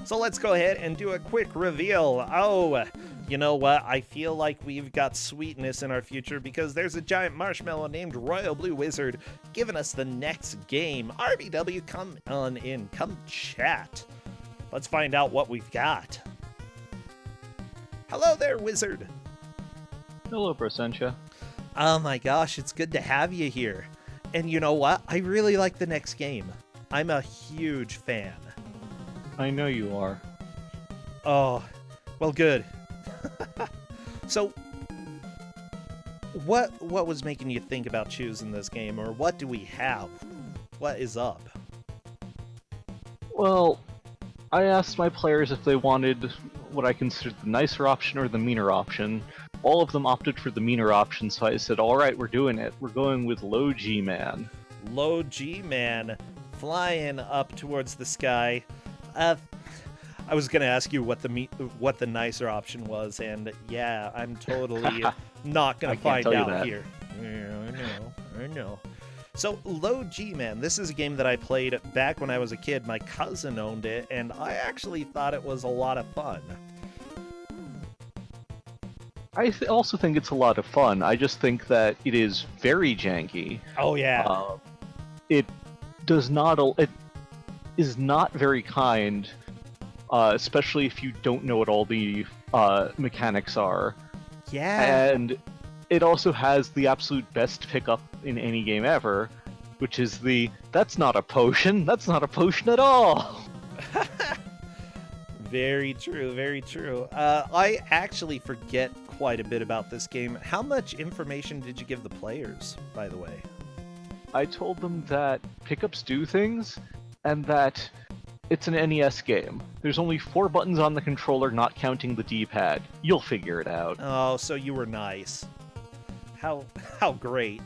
So let's go ahead and do a quick reveal. Oh, you know what? I feel like we've got sweetness in our future because there's a giant marshmallow named Royal Blue Wizard giving us the next game. RBW, come on in. Come chat. Let's find out what we've got. Hello there, Wizard. Hello, Prosentia. Oh my gosh, it's good to have you here. And you know what? I really like the next game. I'm a huge fan. I know you are. Oh, well, good. So, what was making you think about choosing this game, or what do we have? What is up? Well, I asked my players if they wanted what I considered the nicer option or the meaner option. All of them opted for the meaner option, so I said, alright, we're doing it. We're going with Low G-Man. Low G-Man, flying up towards the sky. I was gonna ask you what the nicer option was, and yeah, I'm totally not gonna find out here. Yeah, I know. So, Low G-Man, this is a game that I played back when I was a kid. My cousin owned it, and I actually thought it was a lot of fun. I also think it's a lot of fun. I just think that it is very janky. Oh yeah. It does not. It is not very kind, especially if you don't know what all the mechanics are. Yeah. And it also has the absolute best pickup in any game ever, which is the "that's not a potion. That's not a potion at all." Very true, very true. I actually forget quite a bit about this game. How much information did you give the players, by the way? I told them that pickups do things, and that it's an NES game. There's only 4 buttons on the controller, not counting the D-pad. You'll figure it out. Oh, so you were nice. How great.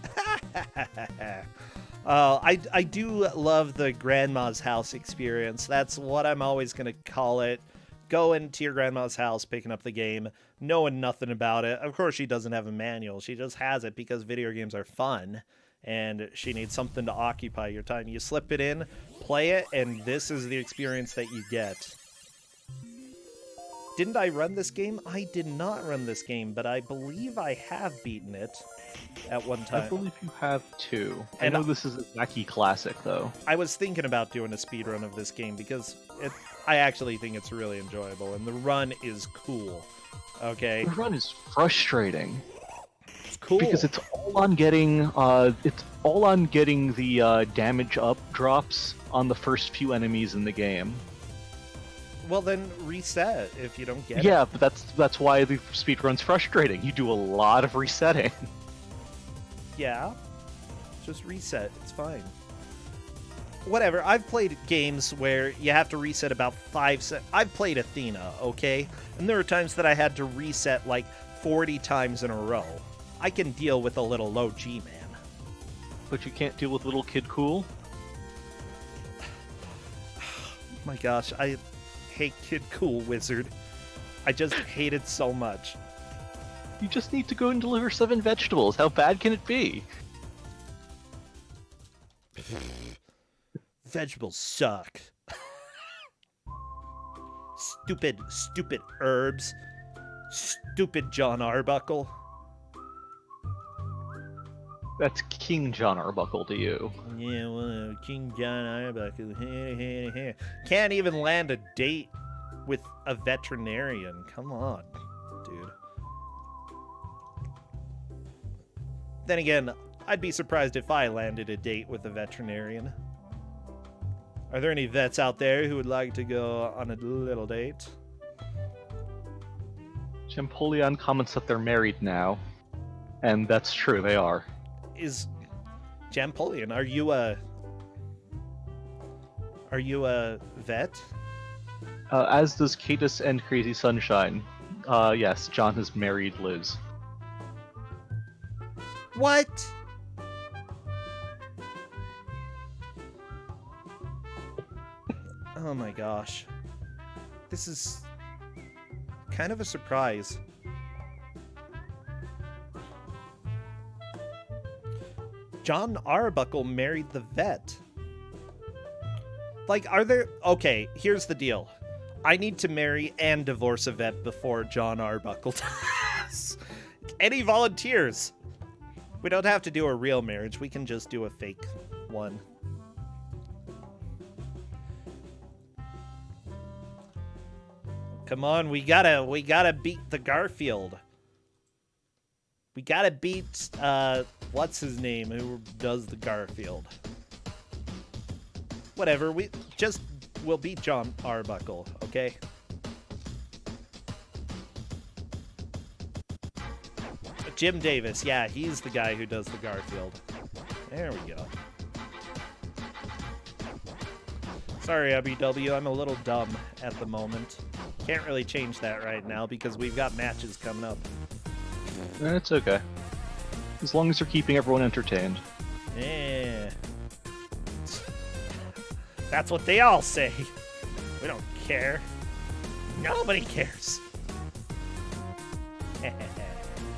I do love the grandma's house experience. That's what I'm always going to call it. Going to your grandma's house, picking up the game, knowing nothing about it. Of course, she doesn't have a manual. She just has it because video games are fun, and she needs something to occupy your time. You slip it in, play it, and this is the experience that you get. Didn't I run this game? I did not run this game, but I believe I have beaten it at one time. I believe you have too. And I know this is a wacky classic, though. I was thinking about doing a speedrun of this game because I actually think it's really enjoyable, and the run is cool. Okay? The run is frustrating. It's cool. Because it's all on getting the damage up drops on the first few enemies in the game. Well, then reset if you don't get it. Yeah, but that's why the speedrun's frustrating. You do a lot of resetting. Yeah. Just reset. It's fine. Whatever. I've played games where you have to reset about 5 seconds. I've played Athena, okay? And there are times that I had to reset like 40 times in a row. I can deal with a little Low G-Man. But you can't deal with Little Kid Cool? My gosh, I hate Kid Cool Wizard. I just hate it so much. You just need to go and deliver 7 vegetables. How bad can it be? Vegetables suck. Stupid herbs. Stupid John Arbuckle. That's King John Arbuckle to you. Yeah, well, King John Arbuckle. Can't even land a date with a veterinarian. Come on, dude. Then again, I'd be surprised if I landed a date with a veterinarian. Are there any vets out there who would like to go on a little date? Champollion comments that they're married now. And that's true, they are. Is Champollion, are you a vet? As does Cadus and Crazy Sunshine. Yes, John has married Liz. What? Oh my gosh. This is kind of a surprise. John Arbuckle married the vet. Like, are there... Okay, here's the deal. I need to marry and divorce Yvette before John Arbuckle does. Any volunteers? We don't have to do a real marriage. We can just do a fake one. Come on, we gotta beat the Garfield. We gotta beat, what's his name, who does the Garfield? Whatever, we'll beat John Arbuckle, okay? Jim Davis, yeah, he's the guy who does the Garfield. There we go. Sorry, IBW, I'm a little dumb at the moment. Can't really change that right now because we've got matches coming up. It's okay. As long as you're keeping everyone entertained. Yeah. That's what they all say. We don't care. Nobody cares.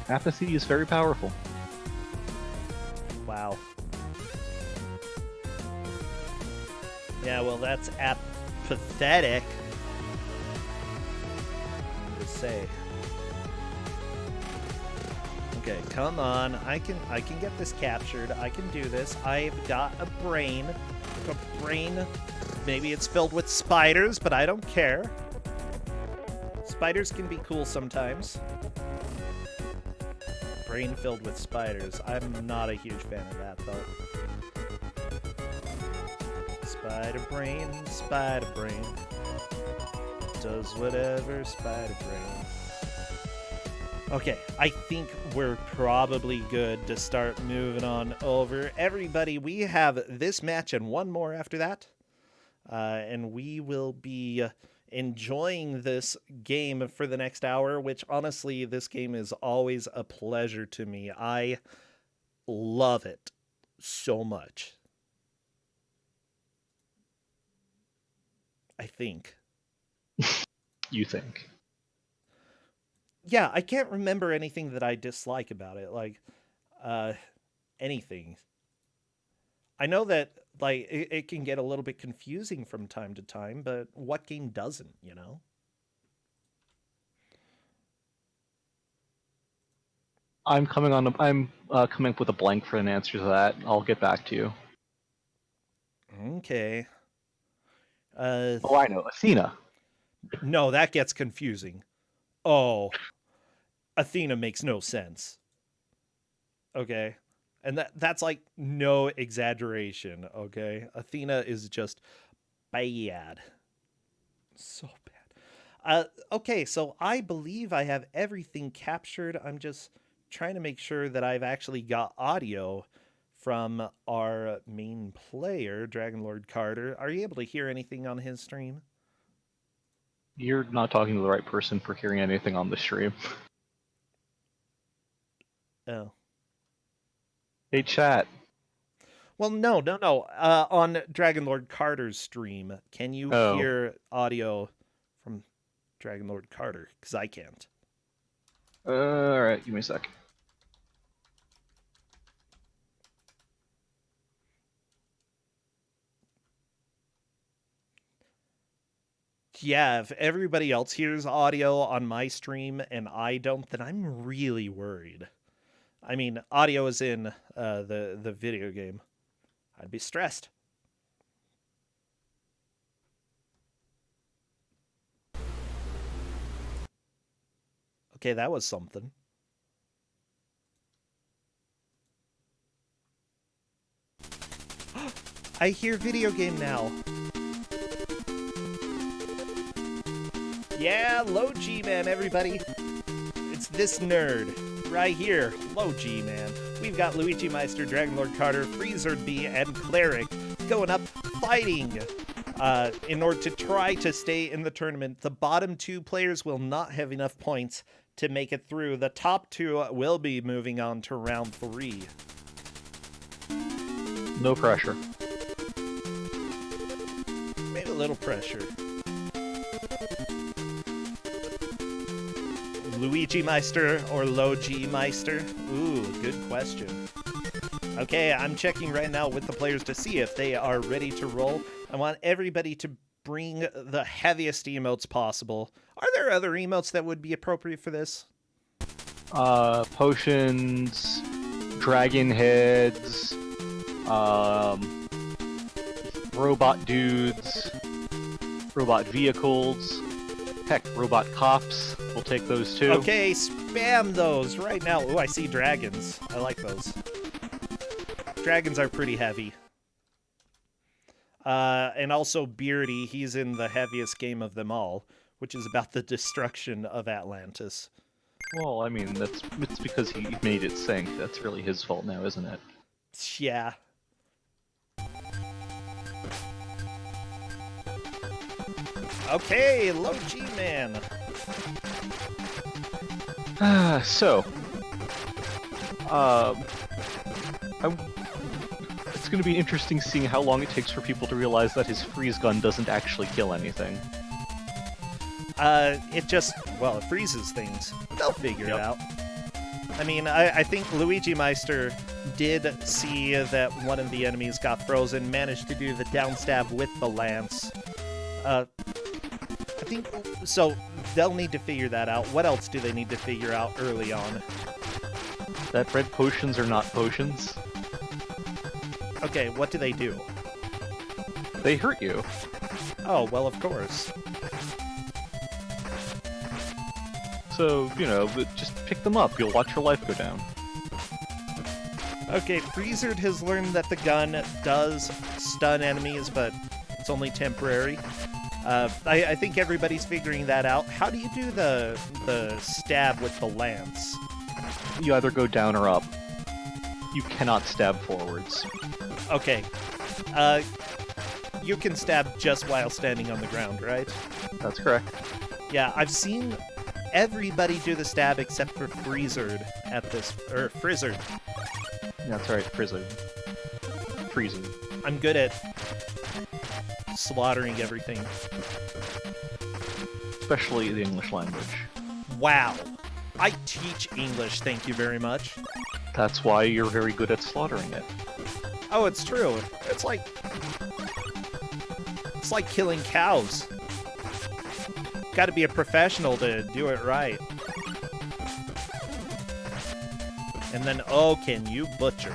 Apathy is very powerful. Wow. Yeah, well, that's apathetic. To say. Okay, come on. I can get this captured. I can do this. I've got a brain. A brain. Maybe it's filled with spiders, but I don't care. Spiders can be cool sometimes. Brain filled with spiders. I'm not a huge fan of that, though. Spider brain. Does whatever spider brain. Okay, I think we're probably good to start moving on over. Everybody, we have this match and one more after that. And we will be enjoying this game for the next hour, which honestly, this game is always a pleasure to me. I love it so much. I think. You think? Yeah, I can't remember anything that I dislike about it. Like, anything. I know that, like, it can get a little bit confusing from time to time, but what game doesn't, you know? I'm coming up with a blank for an answer to that. I'll get back to you. Okay. Oh, I know. Athena. No, that gets confusing. Oh, Athena makes no sense. Okay. And that's like no exaggeration, okay? Athena is just bad. So bad. Okay, so I believe I have everything captured. I'm just trying to make sure that I've actually got audio from our main player, Dragon Lord Carter. Are you able to hear anything on his stream? You're not talking to the right person for hearing anything on the stream. Oh. Hey, chat. Well, no. On Dragon Lord Carter's stream, can you hear audio from Dragon Lord Carter? Because I can't. Alright, give me a sec. Yeah, if everybody else hears audio on my stream and I don't, then I'm really worried. I mean, audio is in the video game. I'd be stressed. Okay, that was something. I hear video game now. Yeah, low G-Man, everybody. It's this nerd right here, low G-Man. We've got Luigi Meister, Dragon Lord Carter, Freezer B, and Cleric going up fighting in order to try to stay in the tournament. The bottom two players will not have enough points to make it through. The top two will be moving on to round 3. No pressure. Maybe a little pressure. Luigi Meister or Low G Meister? Ooh, good question. Okay, I'm checking right now with the players to see if they are ready to roll. I want everybody to bring the heaviest emotes possible. Are there other emotes that would be appropriate for this? Potions, dragon heads, robot dudes, robot vehicles, heck, robot cops. We'll take those too. Okay, spam those right now. Oh, I see dragons. I like those. Dragons are pretty heavy. And also Beardy, he's in the heaviest game of them all, which is about the destruction of Atlantis. Well, I mean, it's because he made it sink. That's really his fault now, isn't it? Yeah. Okay, low G-Man. So, it's going to be interesting seeing how long it takes for people to realize that his freeze gun doesn't actually kill anything. It freezes things. They'll figure it out. I mean, I think Luigi Meister did see that one of the enemies got frozen, managed to do the downstab with the lance. I think, so they'll need to figure that out. What else do they need to figure out early on? That red potions are not potions. Okay, what do they do? They hurt you. Oh, well, of course. So, you know, just pick them up. You'll watch your life go down. Okay, Freezard has learned that the gun does stun enemies, but it's only temporary. I think everybody's figuring that out. How do you do the stab with the lance? You either go down or up. You cannot stab forwards. Okay. You can stab just while standing on the ground, right? That's correct. Yeah, I've seen everybody do the stab except for Freezard at this, or Frizzard. Yeah, that's right, Frizzard. Freezing. I'm good at slaughtering everything. Especially the English language. Wow. I teach English, thank you very much. That's why you're very good at slaughtering it. Oh, it's true. It's like killing cows. Gotta be a professional to do it right. And then, oh, can you butcher?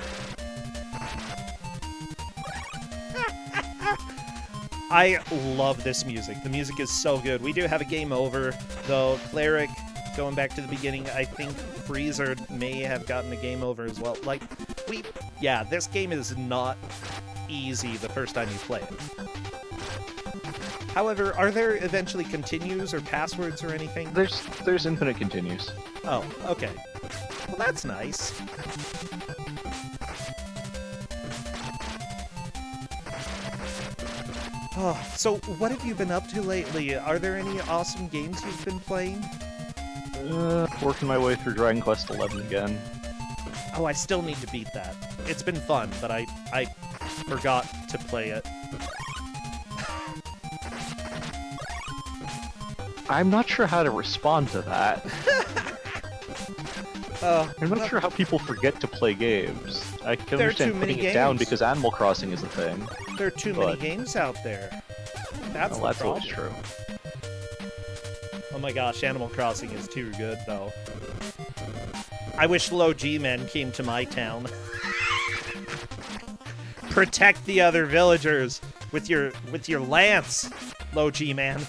I love this music. The music is so good. We do have a game over, though. Cleric, going back to the beginning, I think Freezer may have gotten a game over as well. Like, yeah, this game is not easy the first time you play it. However, are there eventually continues or passwords or anything? There's infinite continues. Oh, okay. Well, that's nice. Oh, so what have you been up to lately? Are there any awesome games you've been playing? Working my way through Dragon Quest XI again. Oh, I still need to beat that. It's been fun, but I forgot to play it. I'm not sure how to respond to that. I'm not sure how people forget to play games. I can understand putting it down because Animal Crossing is a thing. There are too many games out there. That's the problem. Always true. Oh my gosh, Animal Crossing is too good, though. I wish Low G-Men came to my town. Protect the other villagers with your lance, Low G-Man.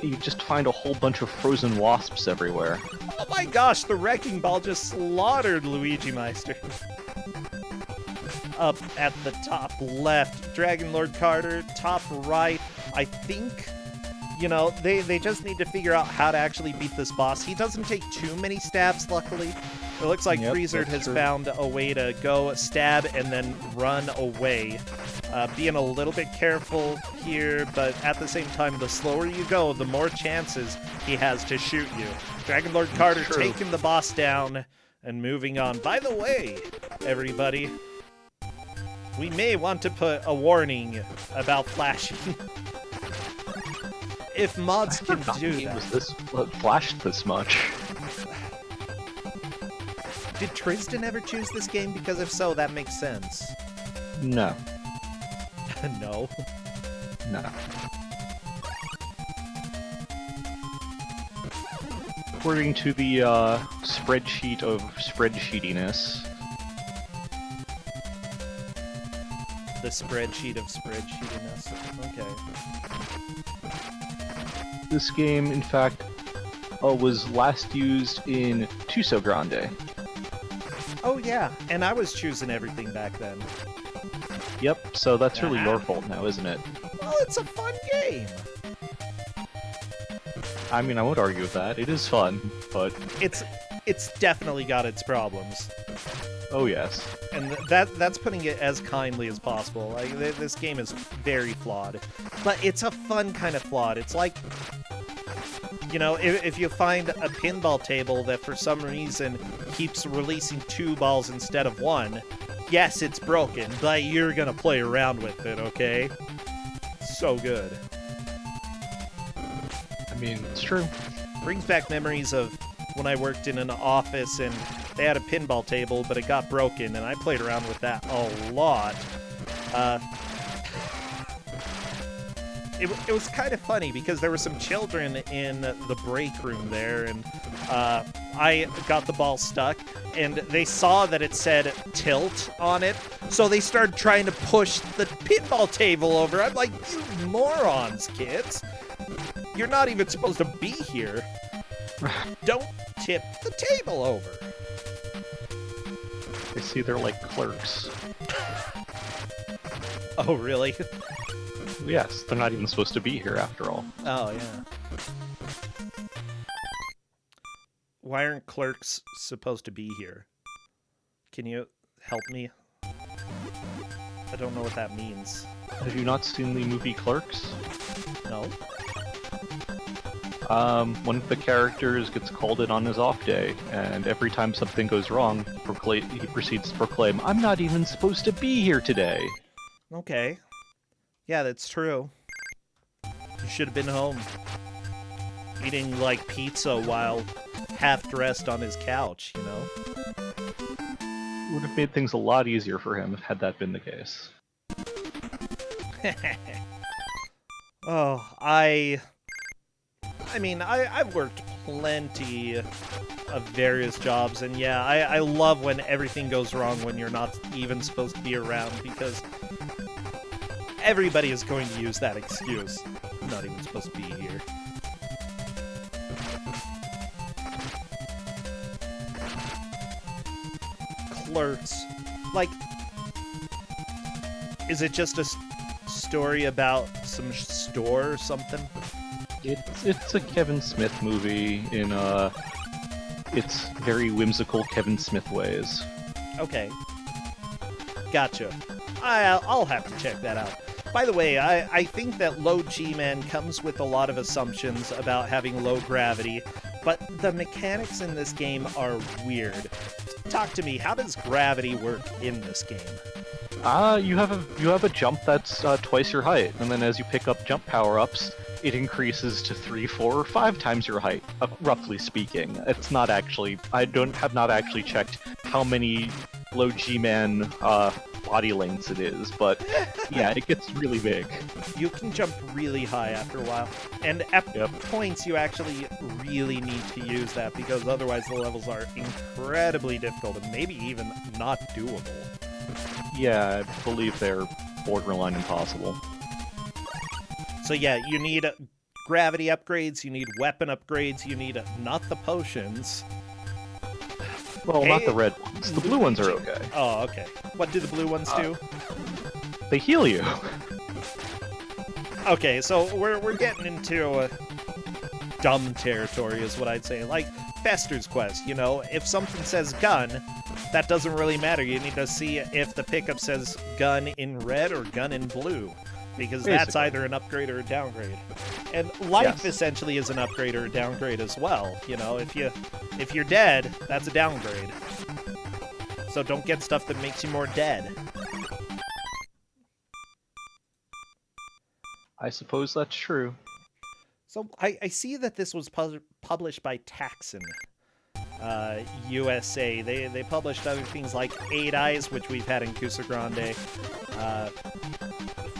You just find a whole bunch of frozen wasps everywhere. Oh my gosh, the Wrecking Ball just slaughtered Luigi Meister. Up at the top left, Dragon Lord Carter. Top right, I think, you know, they just need to figure out how to actually beat this boss. He doesn't take too many stabs, luckily. It looks like Freezer has found a way to go stab and then run away. Being a little bit careful here, but at the same time, the slower you go, the more chances he has to shoot you. Dragon Lord Carter taking the boss down and moving on. By the way, everybody, we may want to put a warning about flashing. If mods can do that. Was flashed this much? Did Tristan ever choose this game? Because if so, that makes sense. No. No. according to the spreadsheet of spreadsheetiness, The spreadsheet of spreadsheetiness. Okay. this game, in fact, was last used in Ku5ogrande. Oh yeah, and I was choosing everything back then. Yep, so that's really your fault now, isn't it? Well, it's a fun game. I mean, I won't argue with that. It is fun, but... It's definitely got its problems. Oh, yes. And that's putting it as kindly as possible. Like, this game is very flawed. But it's a fun kind of flawed. It's like, you know, if you find a pinball table that for some reason keeps releasing 2 balls instead of 1, yes, it's broken, but you're gonna play around with it, okay? So good. I mean, it's true. Brings back memories of when I worked in an office and they had a pinball table, but it got broken, and I played around with that a lot. It was kind of funny because there were some children in the break room there, and I got the ball stuck, and they saw that it said tilt on it, so they started trying to push the pinball table over. I'm like, you morons, kids. You're not even supposed to be here. Don't tip the table over. I see they're like clerks. Oh, really? Yes, they're not even supposed to be here after all. Oh, yeah. Why aren't clerks supposed to be here? Can you help me? I don't know what that means. Have you not seen the movie Clerks? No? One of the characters gets called in on his off day, and every time something goes wrong, he proceeds to proclaim, "I'm not even supposed to be here today." Okay. Yeah, that's true. You should have been home. Eating, like, pizza while half-dressed on his couch, you know? It would have made things a lot easier for him had that been the case. Oh, I mean, I've worked plenty of various jobs, and yeah, I love when everything goes wrong when you're not even supposed to be around, because everybody is going to use that excuse. I'm not even supposed to be here. Clerks. Like, is it just a story about some store or something? It's a Kevin Smith movie in its very whimsical Kevin Smith ways. Okay. Gotcha. I'll have to check that out. By the way, I think that low G-Man comes with a lot of assumptions about having low gravity, but the mechanics in this game are weird. Talk to me, how does gravity work in this game? You have a jump that's twice your height, and then as you pick up jump power-ups, it increases to 3, 4, or 5 times your height, roughly speaking. It's not actually... I have not actually checked how many low G-Man body lengths it is, but yeah, it gets really big. You can jump really high after a while, and at points you actually really need to use that, because otherwise the levels are incredibly difficult and maybe even not doable. Yeah, I believe they're borderline impossible. So yeah, you need gravity upgrades, you need weapon upgrades, you need not the potions. Well, not the red ones. The blue ones are okay. Oh, okay. What do the blue ones do? They heal you. Okay, so we're getting into dumb territory is what I'd say. Like Fester's Quest, you know, if something says gun, that doesn't really matter. You need to see if the pickup says gun in red or gun in blue, because that's either an upgrade or a downgrade. And life essentially is an upgrade or a downgrade as well. You know, if you're dead, that's a downgrade. So don't get stuff that makes you more dead. I suppose that's true. So I see that this was published by Taxon USA. They published other things like Eight Eyes, which we've had in Ku5ogrande,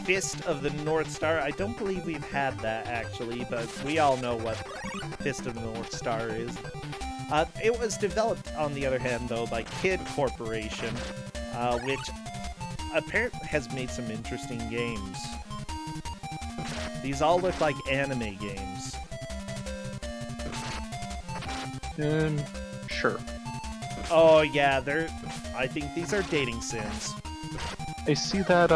Fist of the North Star. I don't believe we've had that, actually, but we all know what Fist of the North Star is. It was developed, on the other hand, though, by Kid Corporation, which apparently has made some interesting games. These all look like anime games. Sure. Oh, yeah, I think these are dating sims. I see that,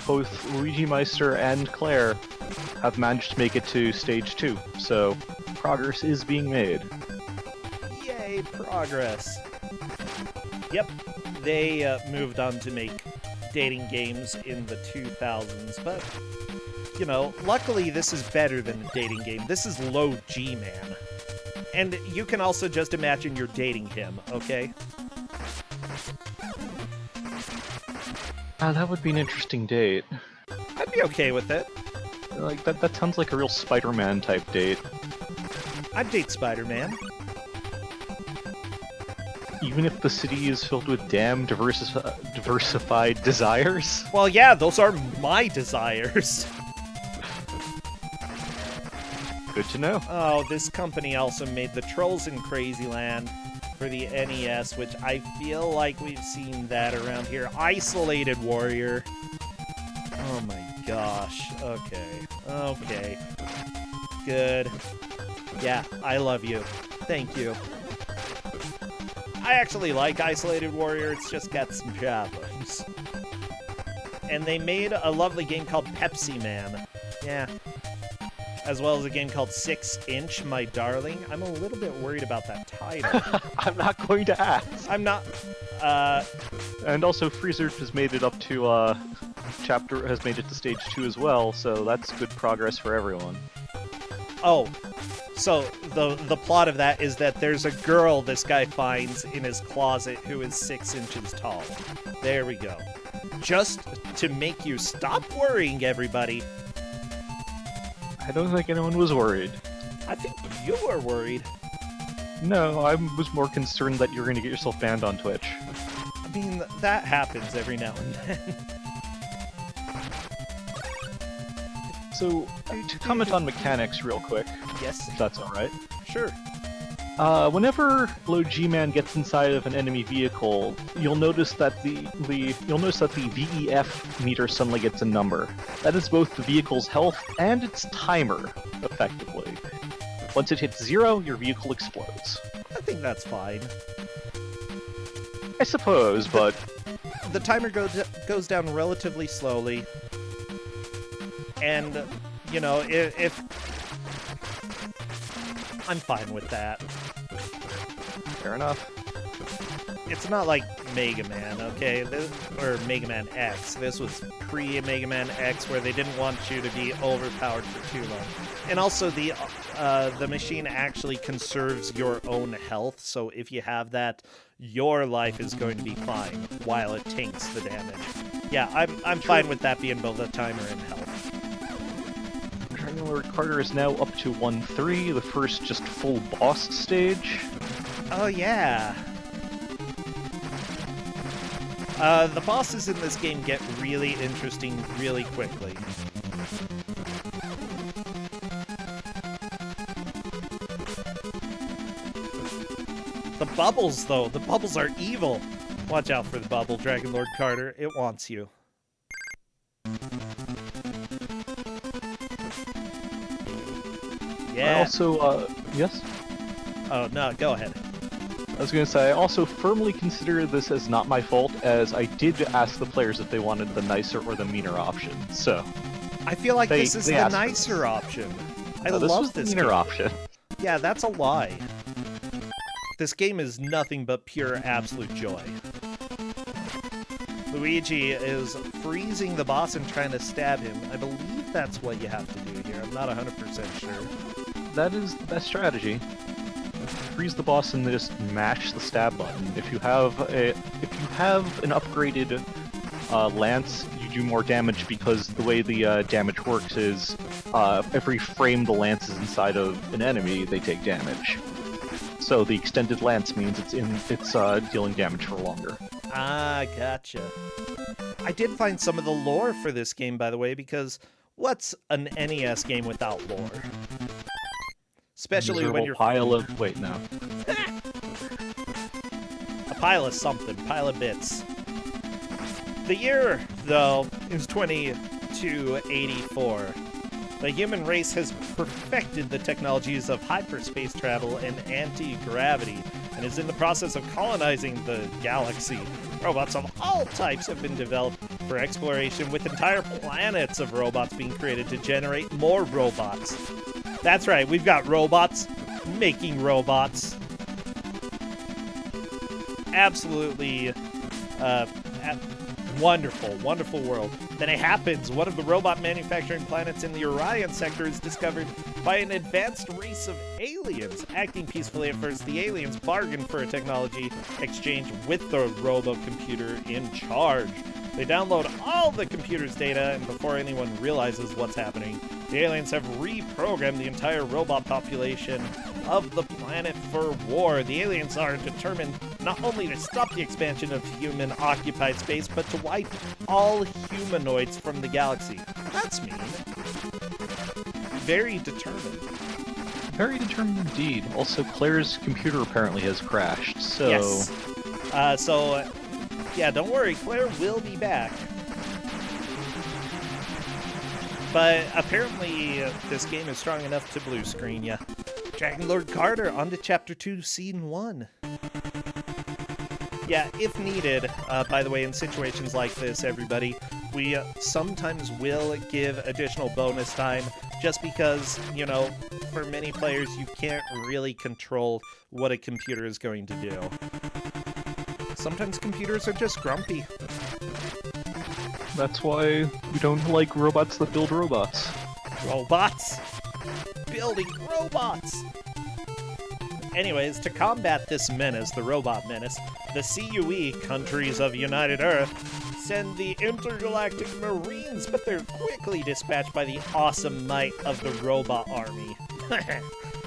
both Luigi Meister and Claire have managed to make it to stage 2, so progress is being made. Yay, progress. Yep, they moved on to make dating games in the 2000s, but, you know, luckily this is better than a dating game. This is low G, man. And you can also just imagine you're dating him, okay? That would be an interesting date. I'd be okay with it. Like, that sounds like a real Spider-Man type date. I'd date Spider-Man. Even if the city is filled with damn diversified desires? Well, yeah, those are my desires. Good to know. Oh, this company also made the Trolls in Crazyland for the NES, which I feel like we've seen that around here. Isolated Warrior. Oh my gosh. Okay. Good. Yeah, I love you. Thank you. I actually like Isolated Warrior, it's just got some problems. And they made a lovely game called Pepsi Man. Yeah. As well as a game called 6 Inch, My Darling. I'm a little bit worried about that title. I'm not going to ask. I'm not, And also, Freezer has made it up to, has made it to stage 2 as well, so that's good progress for everyone. Oh, so the plot of that is that there's a girl this guy finds in his closet who is 6 inches tall. There we go. Just to make you stop worrying, everybody. I don't think anyone was worried. I think you were worried. No, I was more concerned that you're going to get yourself banned on Twitch. I mean, that happens every now and then. So, to comment on mechanics real quick, Yes, if that's alright. sure. Whenever Low G-Man gets inside of an enemy vehicle, you'll notice that the VEF meter suddenly gets a number. That is both the vehicle's health and its timer, effectively. Once it hits 0, your vehicle explodes. I think that's fine. I suppose, but The timer goes down relatively slowly. And, you know, if I'm fine with that. fair enough. It's not like Mega Man, okay? Or Mega Man X. This was pre-Mega Man X, where they didn't want you to be overpowered for too long. And also, the machine actually conserves your own health, so if you have that, your life is going to be fine, while it tanks the damage. Yeah, I'm fine with that being both a timer and health. Lord Carter is now up to 1-3, the first just full boss stage. Oh, yeah. The bosses in this game get really interesting really quickly. The bubbles, though. The bubbles are evil. Watch out for the bubble, Dragon Lord Carter. It wants you. Yeah. I also, yes? Oh, no, go ahead. I was going to say, I also firmly consider this as not my fault, as I did ask the players if they wanted the nicer or the meaner option, so... I feel like this is the asked for nicer option. I this love was this the meaner game. option. Yeah, that's a lie. This game is nothing but pure absolute joy. Luigi is freezing the boss and trying to stab him. I believe that's what you have to do here. I'm not 100% sure. That is the best strategy. Freeze the boss and just mash the stab button. If you have an upgraded lance, you do more damage because the way the damage works is every frame the lance is inside of an enemy, they take damage. So the extended lance means it's dealing damage for longer. Ah, gotcha. I did find some of the lore for this game, by the way, because what's an NES game without lore? Especially when you're... pile of... Wait, no. A pile of something, pile of bits. The year, though, is 2284. The human race has perfected the technologies of hyperspace travel and anti-gravity, and is in the process of colonizing the galaxy. Robots of all types have been developed for exploration, with entire planets of robots being created to generate more robots. That's right, we've got robots making robots. Absolutely wonderful, wonderful world. Then it happens. One of the robot manufacturing planets in the Orion sector is discovered by an advanced race of aliens. Acting peacefully at first, the aliens bargain for a technology exchange with the robo-computer in charge. They download all the computer's data, and before anyone realizes what's happening, the aliens have reprogrammed the entire robot population of the planet for war. The aliens are determined not only to stop the expansion of human-occupied space, but to wipe all humanoids from the galaxy. That's mean. Very determined. Very determined indeed. Also, Claire's computer apparently has crashed, so... Yes. Yeah, don't worry, Claire will be back. But apparently, this game is strong enough to blue screen ya. Dragon Lord Carter, on to Chapter 2, Scene 1. Yeah, if needed, by the way, in situations like this, everybody, we sometimes will give additional bonus time, just because, you know, for many players, you can't really control what a computer is going to do. Sometimes computers are just grumpy. That's why we don't like robots that build robots. Robots? Building robots! Anyways, to combat this menace, the robot menace, the CUE, Countries of United Earth, send the intergalactic marines, but they're quickly dispatched by the awesome might of the robot army.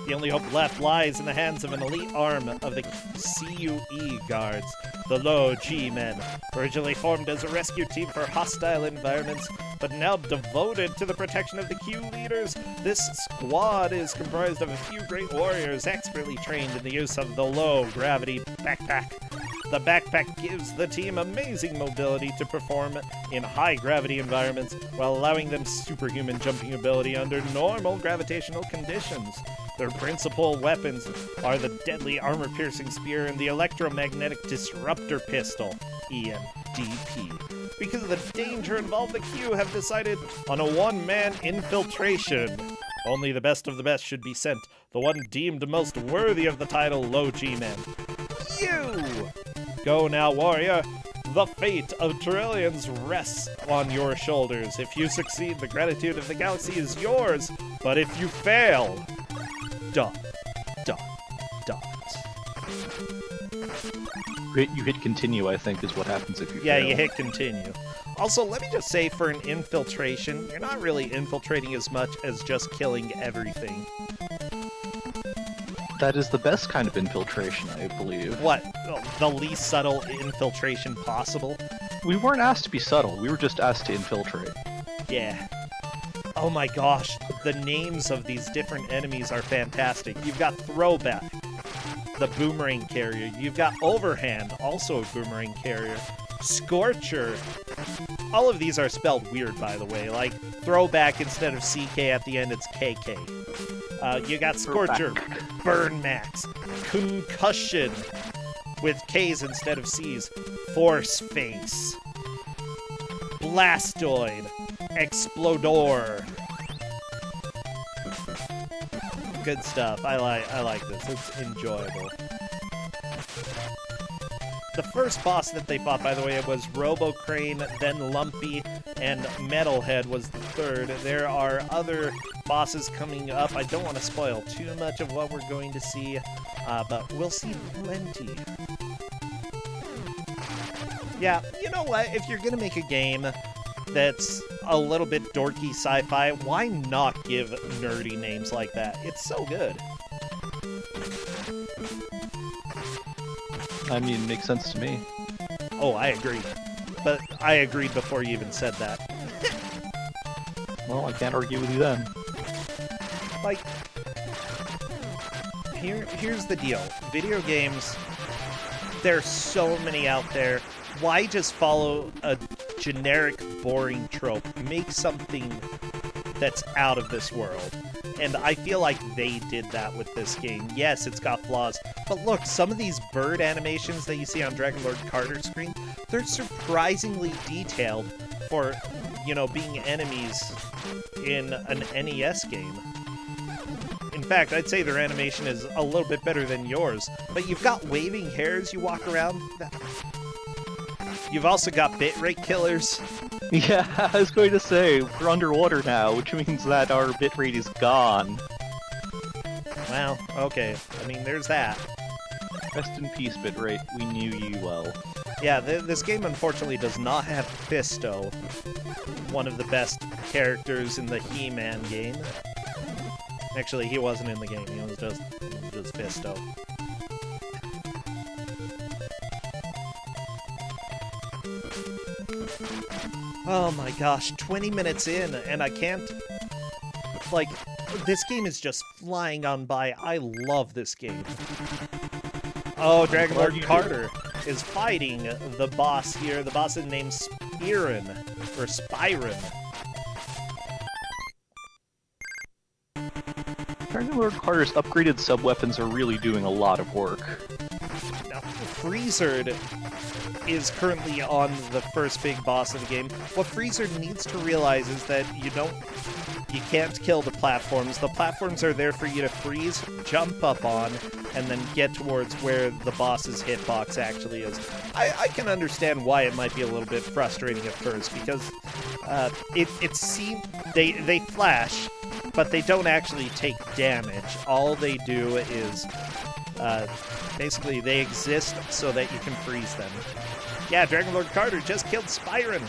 The only hope left lies in the hands of an elite arm of the CUE guards, the Low G-Men, originally formed as a rescue team for hostile environments, but now devoted to the protection of the Q leaders. This squad is comprised of a few great warriors expertly trained in the use of the low-gravity backpack. The backpack gives the team amazing mobility to perform in high-gravity environments, while allowing them superhuman jumping ability under normal gravitational conditions. Their principal weapons are the deadly armor-piercing spear and the electromagnetic disruptor pistol, EMDP. Because of the danger involved, the Q have decided on a one-man infiltration. Only the best of the best should be sent, the one deemed most worthy of the title Low G-Men. You! Go now, warrior. The fate of trillions rests on your shoulders. If you succeed, the gratitude of the galaxy is yours. But if you fail... ... You hit continue, I think, is what happens if you Yeah, fail. you hit continue. Also, let me just say, for an infiltration, you're not really infiltrating as much as just killing everything. That is the best kind of infiltration, I believe. What? The least subtle infiltration possible? We weren't asked to be subtle, we were just asked to infiltrate. Yeah. Oh my gosh, the names of these different enemies are fantastic. You've got Throwback, the boomerang carrier. You've got Overhand, also a boomerang carrier. Scorcher. All of these are spelled weird, by the way. Like, Throwback, instead of CK at the end, it's KK. You got Scorcher, Burn Max, Concussion, with K's instead of C's, Force Face, Blastoid, Explodor. Good stuff. I like this. It's enjoyable. The first boss that they fought, by the way, was Robo Crane, then Lumpy, and Metalhead was the third. There are other bosses coming up. I don't want to spoil too much of what we're going to see, but we'll see plenty. Yeah, you know what? If you're going to make a game that's a little bit dorky sci-fi, why not give nerdy names like that? It's so good. I mean, it makes sense to me. Oh, I agree. but I agreed before you even said that. Well, I can't argue with you then. Like, here's the deal. Video games, there's so many out there. Why just follow a generic, boring trope? Make something that's out of this world. And I feel like they did that with this game. Yes, it's got flaws, but look, some of these bird animations that you see on Dragon Lord Carter's screen, they're surprisingly detailed for, you know, being enemies in an NES game. In fact, I'd say their animation is a little bit better than yours, but you've got waving hairs you walk around. You've also got bitrate killers. Yeah, I was going to say, we're underwater now, which means that our bitrate is gone. Well, okay. I mean, there's that. Rest in peace, bitrate. We knew you well. Yeah, this game unfortunately does not have Fisto, one of the best characters in the He-Man game. Actually, he wasn't in the game, he was just Fisto. Oh my gosh, 20 minutes in, and I can't... Like, this game is just flying on by. I love this game. Oh, Dragon Lord Carter is fighting the boss here. The boss is named Spyron, or Spyron. Dragon Lord Carter's upgraded sub-weapons are really doing a lot of work. Now, Freezer is currently on the first big boss of the game. What Freezer needs to realize is that you can't kill the platforms. The platforms are there for you to freeze, jump up on, and then get towards where the boss's hitbox actually is. I can understand why it might be a little bit frustrating at first, because it seems they flash, but they don't actually take damage. All they do is basically they exist so that you can freeze them. Yeah, Dragon Lord Carter just killed Spyron.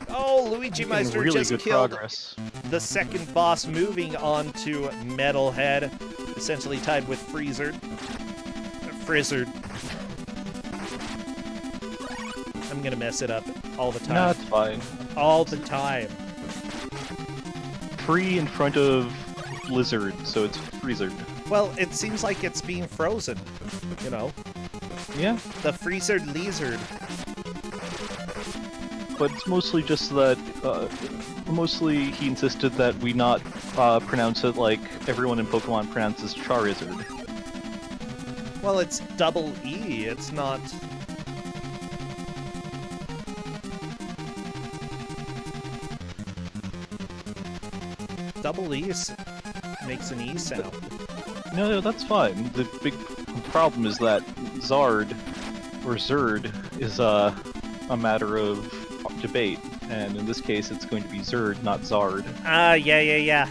Oh, Luigi Meister really just good killed progress. The second boss, moving on to Metalhead, essentially tied with Frizzard. I'm gonna mess it up all the time. No, it's fine. All the time. Free in front of Blizzard, so it's Frizzard. Well, it seems like it's being frozen, you know? Yeah. The Frizzard Lizard. But it's mostly just that, mostly he insisted that we not pronounce it like everyone in Pokemon pronounces Charizard. Well, it's double E, it's not... Double E makes an E sound. No, that's fine. The big problem is that Zard, or Zerd, is a matter of debate, and in this case it's going to be Zerd, not Zard. Yeah.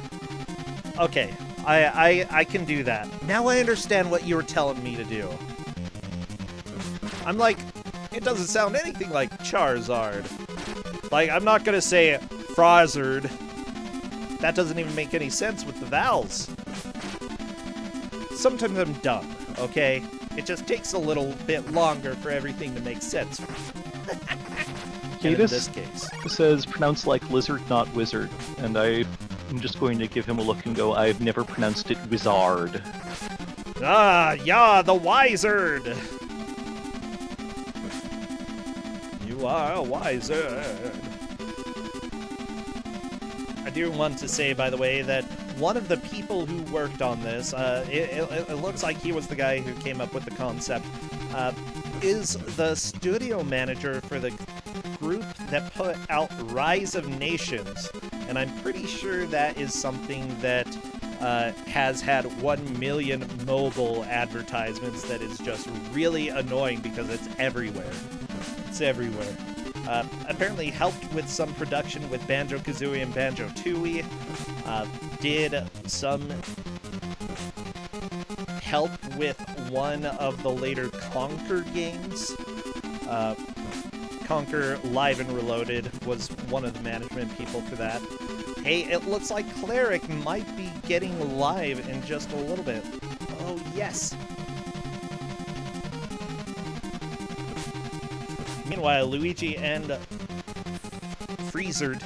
Okay, I can do that. Now I understand what you were telling me to do. I'm like, it doesn't sound anything like Charizard. Like, I'm not gonna say Frozard. That doesn't even make any sense with the vowels. Sometimes I'm dumb, okay? It just takes a little bit longer for everything to make sense. In this case. It says pronounced like lizard, not wizard, and I'm just going to give him a look and go, I've never pronounced it wizard. Ah, yeah, the wizard! You are a wizard. I do want to say, by the way, that one of the people who worked on this, it looks like he was the guy who came up with the concept, is the studio manager for the group that put out Rise of Nations. And I'm pretty sure that is something that has had 1 million mobile advertisements that is just really annoying because it's everywhere. It's everywhere. Apparently helped with some production with Banjo-Kazooie and Banjo-Tooie. Did some help with one of the later Conquer games. Conquer Live and Reloaded was one of the management people for that. Hey, it looks like Cleric might be getting live in just a little bit. Oh, yes. Meanwhile, Luigi and Freezered.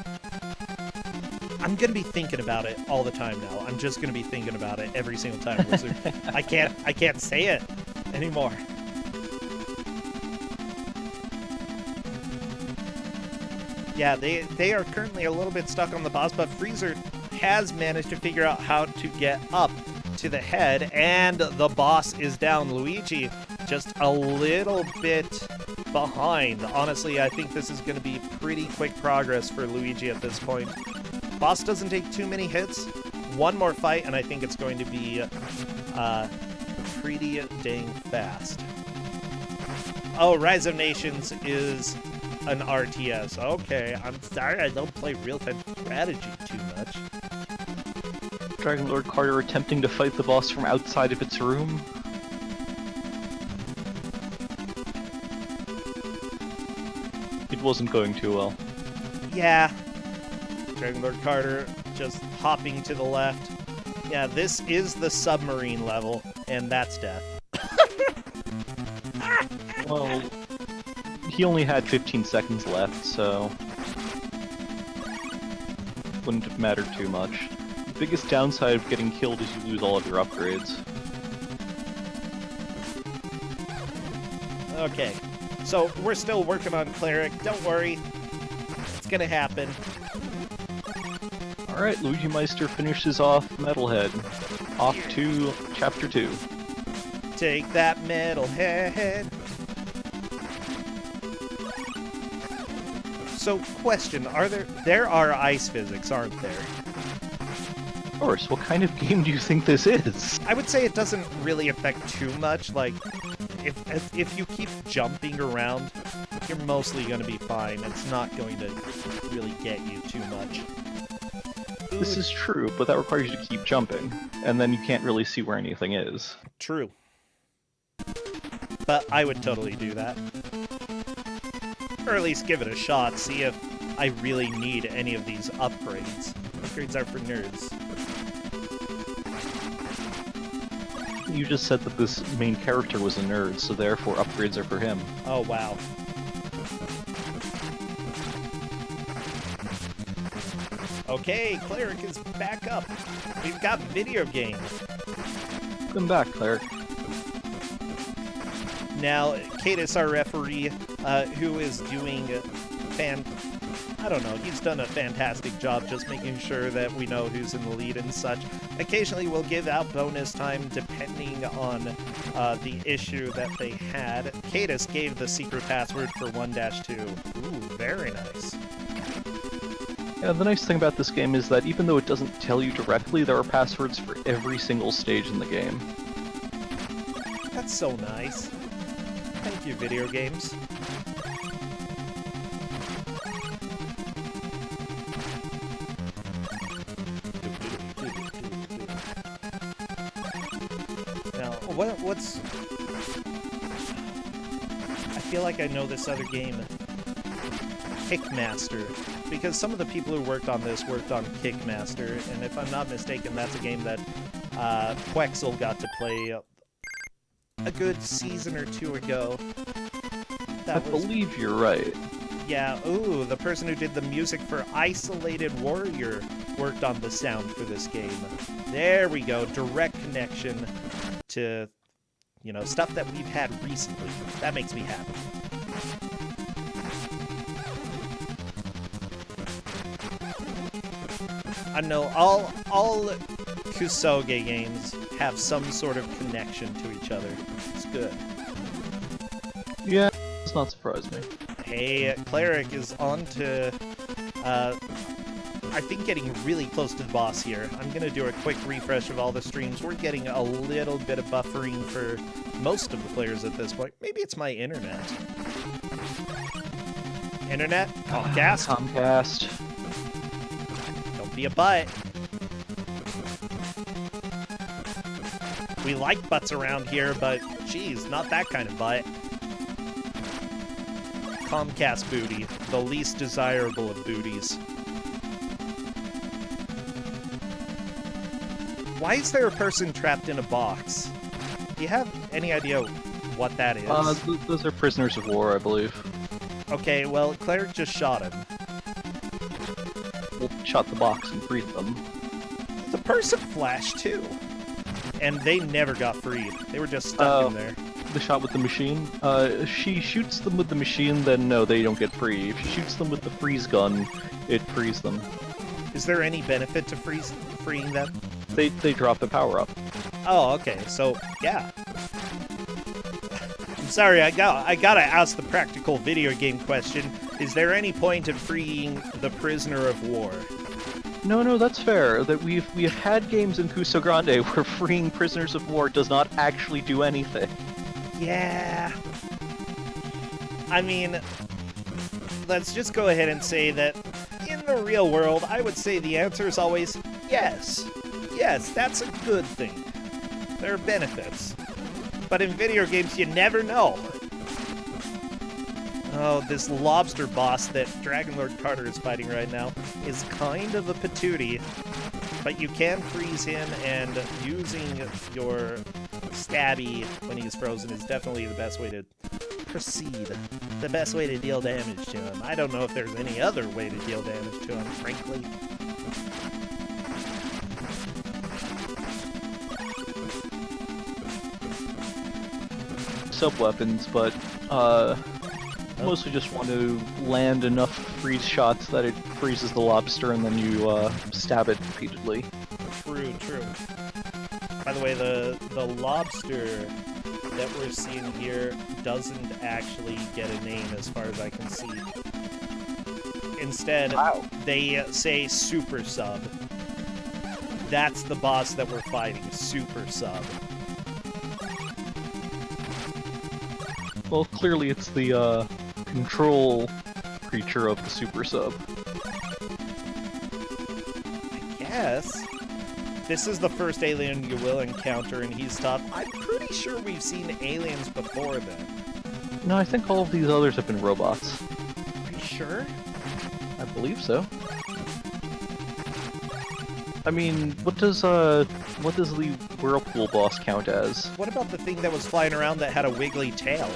I'm gonna be thinking about it all the time now. I'm just gonna be thinking about it every single time, Wizard. I can't say it anymore. Yeah, they are currently a little bit stuck on the boss, but Freezer has managed to figure out how to get up to the head, and the boss is down. Luigi just a little bit behind. Honestly, I think this is going to be pretty quick progress for Luigi at this point. Boss doesn't take too many hits. One more fight, and I think it's going to be pretty dang fast. Oh, Rise of Nations is an RTS. Okay, I'm sorry I don't play real-time strategy too much. Dragon Lord Carter attempting to fight the boss from outside of its room. It wasn't going too well. Yeah. Dragon Lord Carter just hopping to the left. Yeah, this is the submarine level, and that's death. Well, he only had 15 seconds left, so wouldn't have mattered too much. The biggest downside of getting killed is you lose all of your upgrades. Okay, so we're still working on Cleric. Don't worry, it's gonna happen. Alright, Luigi Meister finishes off Metalhead. Off to Chapter 2. Take that metalhead. So, question: there are ice physics, aren't there? Of course. What kind of game do you think this is? I would say it doesn't really affect too much. Like, if you keep jumping around, you're mostly going to be fine. It's not going to really get you too much. This is true, but that requires you to keep jumping, and then you can't really see where anything is. True. But I would totally do that. Or at least give it a shot, see if I really need any of these upgrades. Upgrades are for nerds. You just said that this main character was a nerd, so therefore upgrades are for him. Oh, wow. Okay, Cleric is back up. We've got video game. Come back, Cleric. Now, Cadis, our referee, who is doing I don't know, he's done a fantastic job just making sure that we know who's in the lead and such. Occasionally we'll give out bonus time depending on the issue that they had. Cadis gave the secret password for 1-2. Ooh, very nice. Yeah, the nice thing about this game is that even though it doesn't tell you directly, there are passwords for every single stage in the game. That's so nice. Thank you, video games. Now, what's... I feel like I know this other game. Kickmaster. Because some of the people who worked on this worked on Kickmaster, and if I'm not mistaken, that's a game that Ku5ogrande got to play a good season or two ago. I believe you're right. Yeah, ooh, the person who did the music for Isolated Warrior worked on the sound for this game. There we go, direct connection to, you know, stuff that we've had recently. That makes me happy. I know all Ku5ogrande games have some sort of connection to each other. It's good. Yeah, does not surprise me. Hey, Cleric is on to, I think getting really close to the boss here. I'm gonna do a quick refresh of all the streams. We're getting a little bit of buffering for most of the players at this point. Maybe it's my internet. Internet? Comcast? Comcast. Be a butt. We like butts around here, but geez, not that kind of butt. Comcast booty, the least desirable of booties. Why is there a person trapped in a box? Do you have any idea what that is? Those are prisoners of war, I believe. Okay, well, Cleric just shot him. We'll shot the box and freed them. The person flashed too. And they never got freed. They were just stuck in there. The shot with the machine? She shoots them with the machine, then no, they don't get free. If she shoots them with the freeze gun, it frees them. Is there any benefit to freeing them? They drop the power up. Oh, okay. So, yeah. I'm sorry, I gotta ask the practical video game question. Is there any point in freeing the prisoner of war? No, that's fair. That we have had games in Ku5ogrande where freeing prisoners of war does not actually do anything. Yeah. I mean, let's just go ahead and say that in the real world, I would say the answer is always yes. Yes, that's a good thing. There are benefits. But in video games, you never know. Oh, this lobster boss that Dragon Lord Carter is fighting right now is kind of a patootie. But you can freeze him, and using your stabby when he's frozen is definitely the best way to proceed. The best way to deal damage to him. I don't know if there's any other way to deal damage to him, frankly. Sub-weapons, but mostly just want to land enough freeze shots that it freezes the lobster and then you stab it repeatedly. True. By the way, the lobster that we're seeing here doesn't actually get a name as far as I can see. Instead, they say Super Sub. That's the boss that we're fighting, Super Sub. Well, clearly it's the control creature of the Super Sub. I guess. This is the first alien you will encounter, and he's tough. I'm pretty sure we've seen aliens before then. No, I think all of these others have been robots. Are you sure? I believe so. I mean, what does the Whirlpool boss count as? What about the thing that was flying around that had a wiggly tail?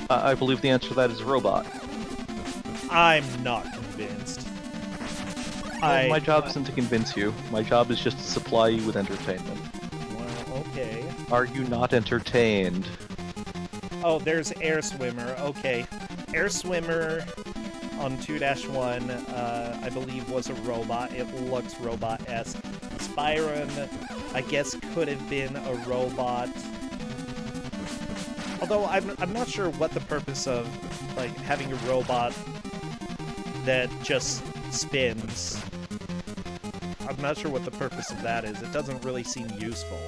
I believe the answer to that is robot. I'm not convinced. Well, my job isn't to convince you. My job is just to supply you with entertainment. Well, okay. Are you not entertained? Oh, there's Air Swimmer. Okay. Air Swimmer on 2-1, I believe, was a robot. It looks robot-esque. Spyron, I guess, could have been a robot. Although I'm not sure what the purpose of like having a robot that just spins. I'm not sure what the purpose of that is. It doesn't really seem useful.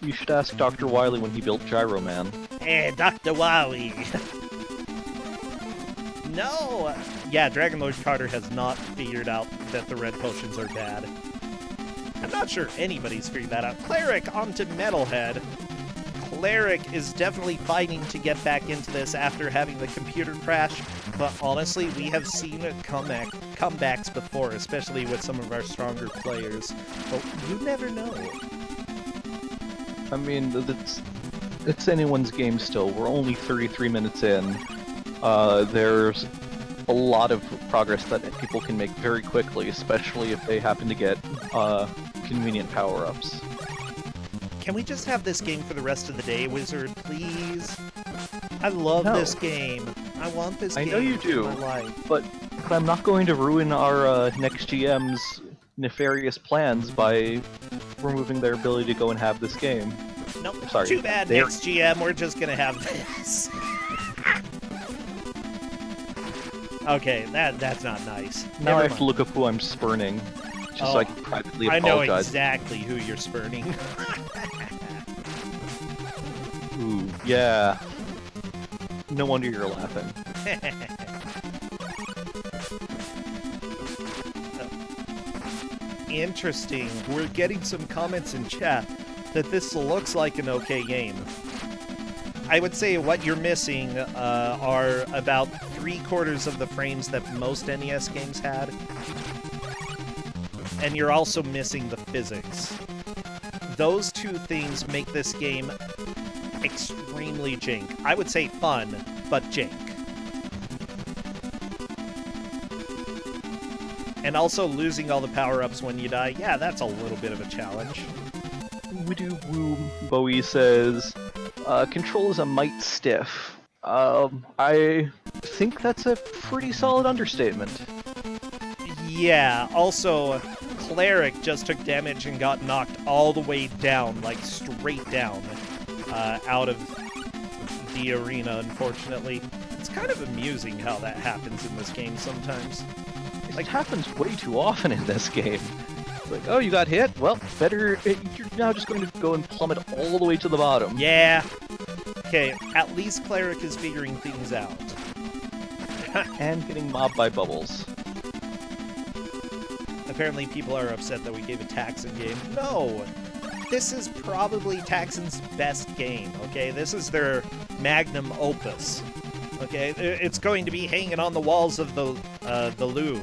You should ask Dr. Wily when he built Gyro Man. Hey, Dr. Wily! No! Yeah, Dragon Lord Carter has not figured out that the red potions are bad. I'm not sure anybody's figured that out. Cleric onto Metalhead. Cleric is definitely fighting to get back into this after having the computer crash, but honestly, we have seen comebacks before, especially with some of our stronger players. But you never know. I mean, it's anyone's game still. We're only 33 minutes in. There's a lot of progress that people can make very quickly, especially if they happen to get convenient power-ups. Can we just have this game for the rest of the day, Wizard, please? I love this game. I want this game. I know you do, in my life. but I'm not going to ruin our next GM's nefarious plans by removing their ability to go and have this game. Nope, sorry. Too bad, next GM. We're just gonna have this. Okay, that's not nice. Now I have to look up who I'm spurning, just so I can privately apologize. I know exactly who you're spurning. Ooh, yeah. No wonder you're laughing. Interesting. We're getting some comments in chat that this looks like an okay game. I would say what you're missing are about 3/4 of the frames that most NES games had. And you're also missing the physics. Those two things make this game extremely jank. I would say fun, but jank. And also losing all the power-ups when you die, yeah, that's a little bit of a challenge. Widow Woo Bowie says, control is a mite stiff. I think that's a pretty solid understatement. Yeah, also, Cleric just took damage and got knocked all the way down, like straight down, out of the arena, unfortunately. It's kind of amusing how that happens in this game sometimes. It happens way too often in this game. Like, oh, you got hit? Well, better... You're now just going to go and plummet all the way to the bottom. Yeah. Okay, at least Cleric is figuring things out. And getting mobbed by bubbles. Apparently people are upset that we gave a Taxon game. No! This is probably Taxon's best game, okay? This is their magnum opus. Okay? It's going to be hanging on the walls of the loo.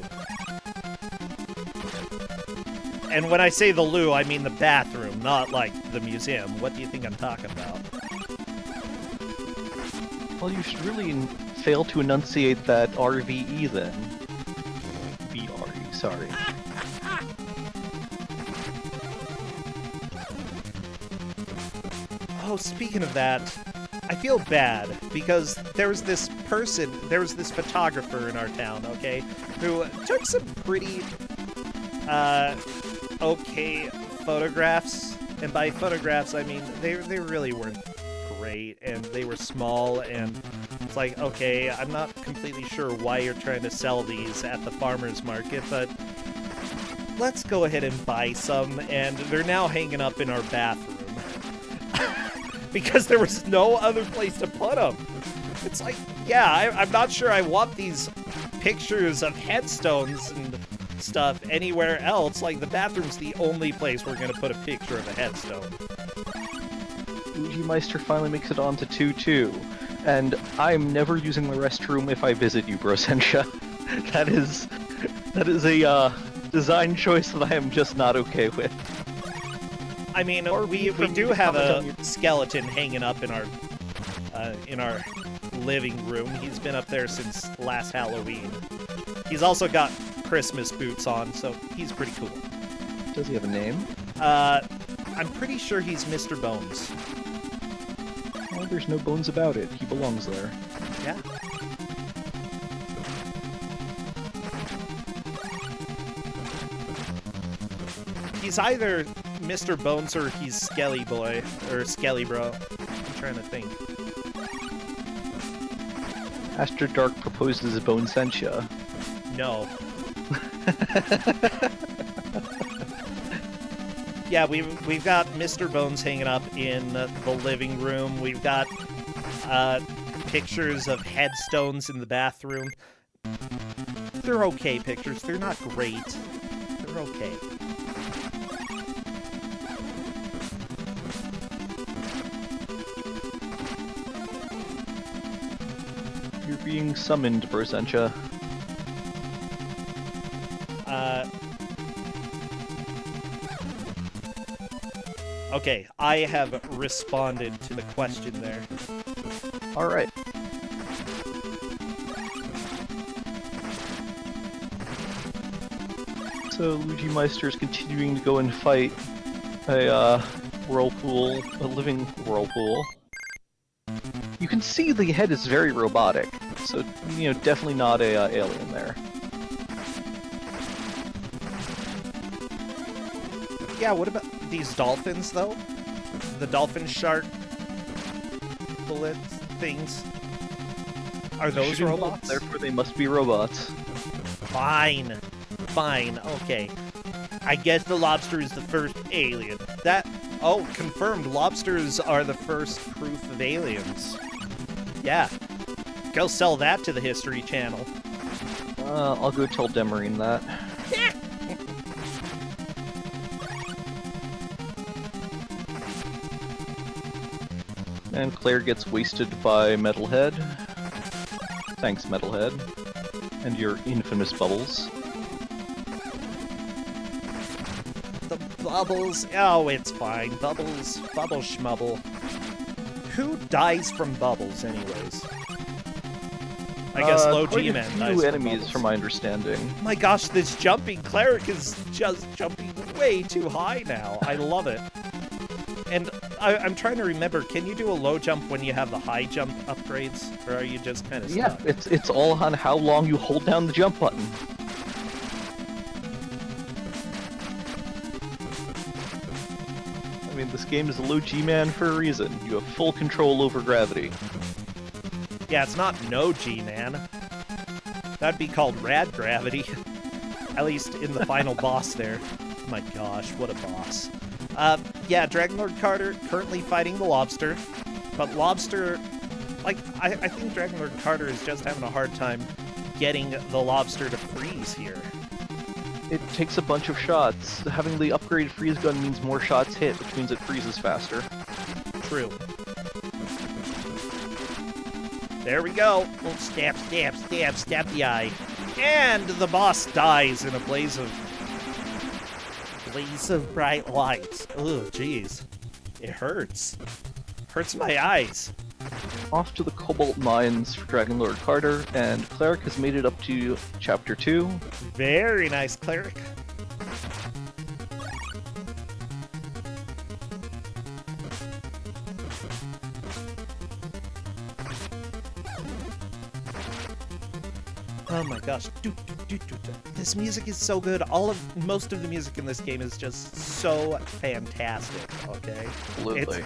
And when I say the loo, I mean the bathroom, not like the museum. What do you think I'm talking about? Well, you should really fail to enunciate that RVE then. VRE, sorry. Oh, speaking of that, I feel bad because there was this photographer in our town, okay, who took some pretty, okay photographs. And by photographs, I mean they really weren't great, and they were small, and it's like, okay, I'm not completely sure why you're trying to sell these at the farmer's market, but let's go ahead and buy some, and they're now hanging up in our bathroom. Because there was no other place to put them. It's like, yeah, I'm not sure I want these pictures of headstones and stuff anywhere else. Like, the bathroom's the only place we're gonna put a picture of a headstone. Meister finally makes it on to 2-2, and I'm never using the restroom if I visit you, Brosensha. That is a design choice that I am just not okay with. I mean, we do have a skeleton hanging up in our living room. He's been up there since last Halloween. He's also got Christmas boots on, so he's pretty cool. Does he have a name? I'm pretty sure he's Mr. Bones. Well, there's no bones about it. He belongs there. Yeah. He's either Mr. Bones or he's Skelly Boy, or Skelly Bro. I'm trying to think. Astro Dark proposes a Bonesentia. No. Yeah, we've got Mr. Bones hanging up in the living room. We've got pictures of headstones in the bathroom. They're okay pictures. They're not great. They're okay. You're being summoned, Brosensha. Okay, I have responded to the question there. Alright. So, Luigi Meister is continuing to go and fight a whirlpool, a living whirlpool. You can see the head is very robotic, so, you know, definitely not a alien there. Yeah, what about these dolphins, though? The dolphin shark bullet things? Are those robots? Therefore they must be robots. Fine. Fine, okay. I guess the lobster is the first alien. Oh, confirmed, lobsters are the first proof of aliens. Yeah. Go sell that to the History Channel. I'll go tell Demarine that. And Claire gets wasted by Metalhead. Thanks, Metalhead. And your infamous bubbles. The bubbles. Oh, it's fine. Bubble schmubble. Who dies from bubbles, anyways? I guess low G-Man dies few from enemies, bubbles. from my understanding. My gosh, this jumping cleric is just jumping way too high now. I love it. And I'm trying to remember, can you do a low jump when you have the high jump upgrades? Or are you just kind of stuck? Yeah, it's all on how long you hold down the jump button. I mean, this game is a low G-Man for a reason. You have full control over gravity. Yeah, it's not no G-Man. That'd be called rad gravity. At least in the final boss there. My gosh, what a boss. Yeah, Dragon Lord Carter currently fighting the lobster. But lobster, like, I think Dragon Lord Carter is just having a hard time getting the lobster to freeze here. It takes a bunch of shots. Having the upgraded freeze gun means more shots hit, which means it freezes faster. True. There we go. Oh, stab, stab, stab, stab the eye. And the boss dies in a blaze of bright lights. Oh, jeez. It hurts. Hurts my eyes. Off to the Cobalt Mines for Dragon Lord Carter, and Cleric has made it up to Chapter 2. Very nice, Cleric. Oh my gosh. This music is so good. Most of the music in this game is just so fantastic, okay? Absolutely.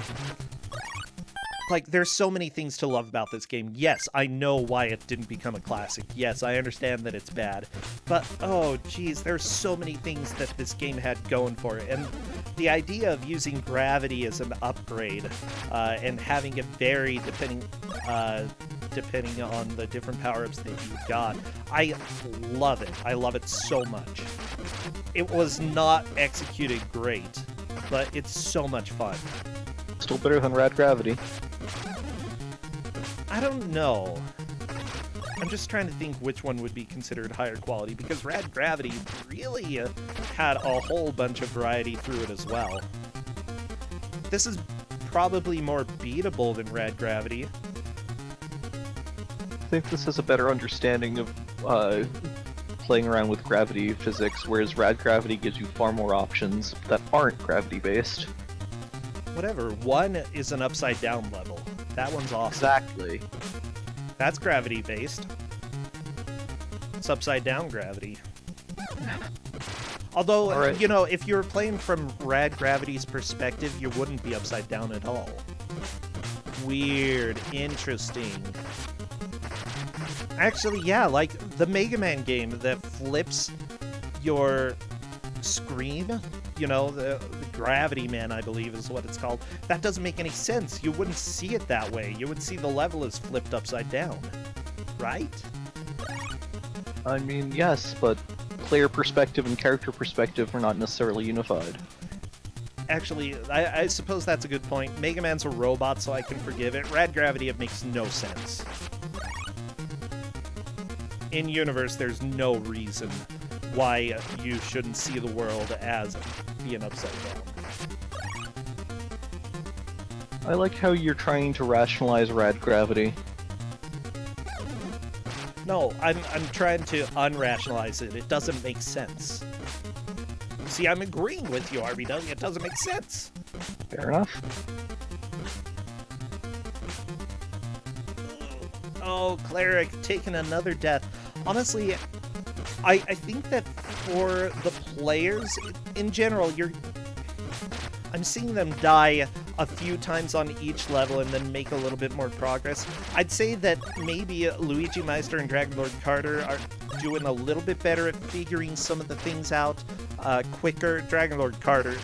Like, there's so many things to love about this game. Yes, I know why it didn't become a classic. Yes, I understand that it's bad. But, oh, geez, there's so many things that this game had going for it. And the idea of using gravity as an upgrade and having it vary depending on the different power-ups that you got, I love it. I love it so much. It was not executed great, but it's so much fun. Still better than Rad Gravity. I don't know. I'm just trying to think which one would be considered higher quality, because Rad Gravity really had a whole bunch of variety through it as well. This is probably more beatable than Rad Gravity. I think this has a better understanding of playing around with gravity physics, whereas Rad Gravity gives you far more options that aren't gravity-based. Whatever, one is an upside-down level. That one's awesome. Exactly. That's gravity-based. It's upside-down gravity. Although, Alright. you know, if you were playing from Rad Gravity's perspective, you wouldn't be upside down at all. Weird. Interesting. Actually, yeah, like the Mega Man game that flips your screen, you know, the Gravity Man, I believe is what it's called. That doesn't make any sense. You wouldn't see it that way. You would see the level as flipped upside down, right? I mean, yes, but player perspective and character perspective are not necessarily unified. Actually, I suppose that's a good point. Mega Man's a robot, so I can forgive it. Rad Gravity, it makes no sense. In universe, there's no reason why you shouldn't see the world as being upside down. I like how you're trying to rationalize Rad Gravity. No, I'm trying to unrationalize it. It doesn't make sense. See, I'm agreeing with you, RBW. It doesn't make sense. Fair enough. Oh, Cleric taking another death. Honestly, I think that for the players in general, I'm seeing them die a few times on each level and then make a little bit more progress. I'd say that maybe Luigi Meister and Dragon Lord Carter are doing a little bit better at figuring some of the things out quicker. Dragon Lord Carter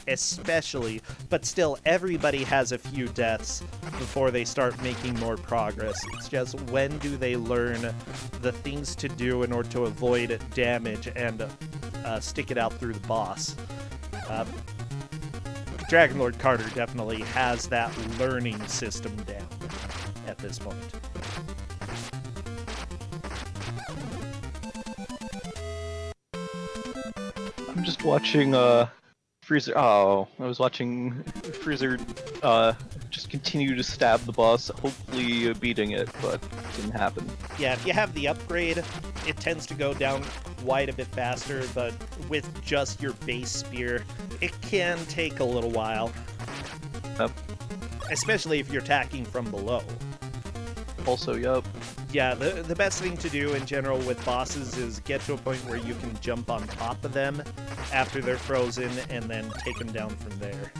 especially, but still everybody has a few deaths before they start making more progress. It's just, when do they learn the things to do in order to avoid damage and stick it out through the boss? Dragon Lord Carter definitely has that learning system down at this point. I'm just watching Freezer. Oh, I was watching Freezer just continue to stab the boss, hopefully beating it, but it didn't happen. Yeah, if you have the upgrade, it tends to go down quite a bit faster, but with just your base spear, it can take a little while. Yep. Especially if you're attacking from below. Also, yep. Yeah, the best thing to do in general with bosses is get to a point where you can jump on top of them after they're frozen and then take them down from there.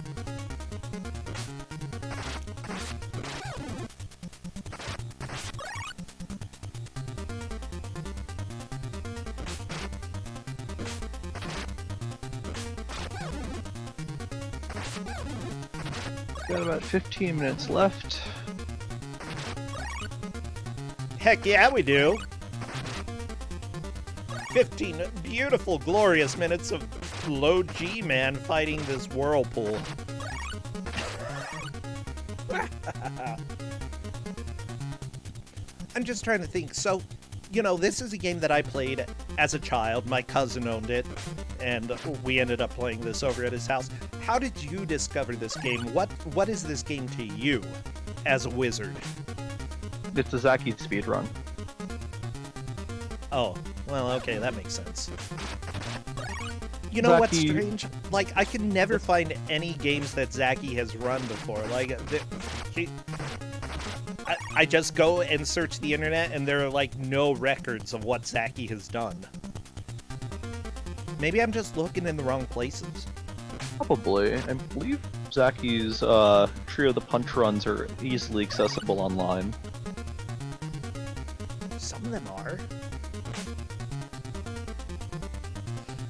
Got about 15 minutes left. Heck yeah, we do! 15 beautiful, glorious minutes of low G man fighting this whirlpool. I'm just trying to think. So, you know, this is a game that I played as a child. My cousin owned it, and we ended up playing this over at his house. How did you discover this game? What is this game to you as a wizard? It's a Zaki speedrun. Oh, well, okay, that makes sense. You know what's Zaki- strange? Like, I can never find any games that Zaki has run before. Like, I just go and search the internet, and there are, like, no records of what Zaki has done. Maybe I'm just looking in the wrong places. Probably. I believe Zaki's Trio the Punch runs are easily accessible online. Some of them are.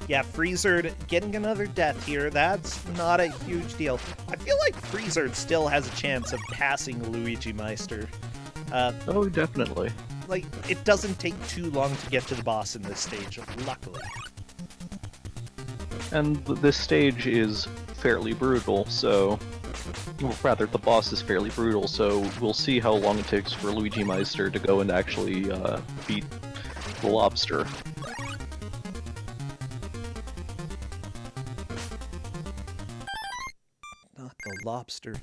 Yeah, Freezerd getting another death here. That's not a huge deal. I feel like Freezerd still has a chance of passing Luigi Meister. Oh, definitely. Like, it doesn't take too long to get to the boss in this stage, luckily. And this stage is fairly brutal, so... Well, rather, the boss is fairly brutal, so we'll see how long it takes for Luigi Meister to go and actually beat the lobster. Not the lobster.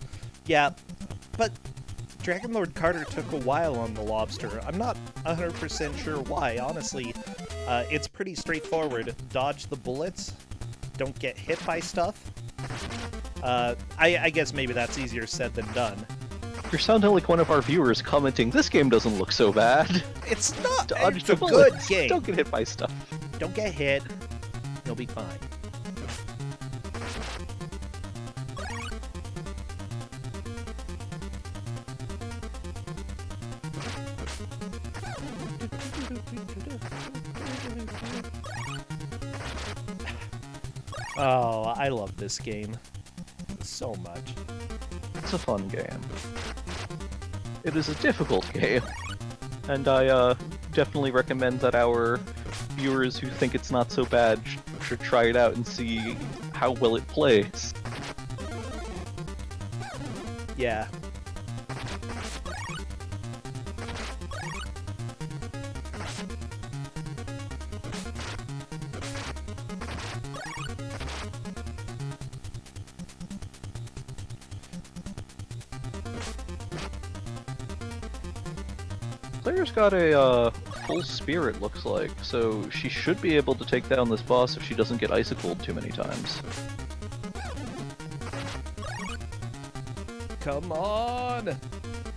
Yeah, but Dragon Lord Carter took a while on the lobster. I'm not 100% sure why, honestly. It's pretty straightforward. Dodge the bullets, don't get hit by stuff. I guess maybe that's easier said than done. You're sounding like one of our viewers commenting, this game doesn't look so bad. It's not. Dodge It's the a good bullets. game. Don't get hit by stuff. Don't get hit. You'll be fine. Oh, I love this game so much. It's a fun game. It is a difficult game. And I definitely recommend that our viewers who think it's not so bad should try it out and see how well it plays. Yeah. Claire's got a full spear, it looks like, so she should be able to take down this boss if she doesn't get icicled too many times. Come on!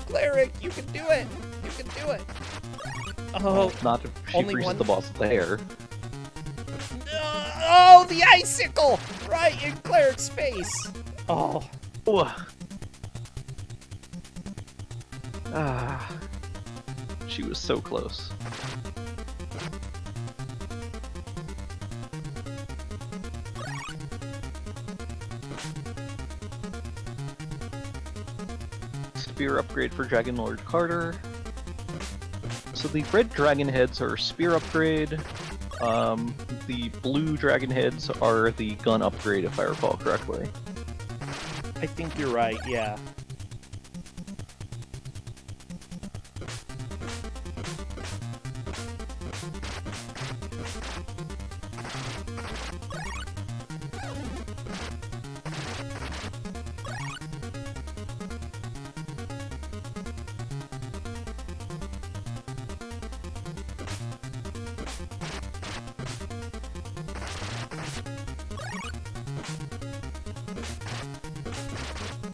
Cleric, you can do it! You can do it! Oh, Not if she only freezes one- the boss there. oh, the icicle! Right in Cleric's face! Oh. Ooh. Ah. She was so close. Spear upgrade for Dragon Lord Carter. So the red dragon heads are spear upgrade. The blue dragon heads are the gun upgrade, if I recall correctly. I think you're right, yeah.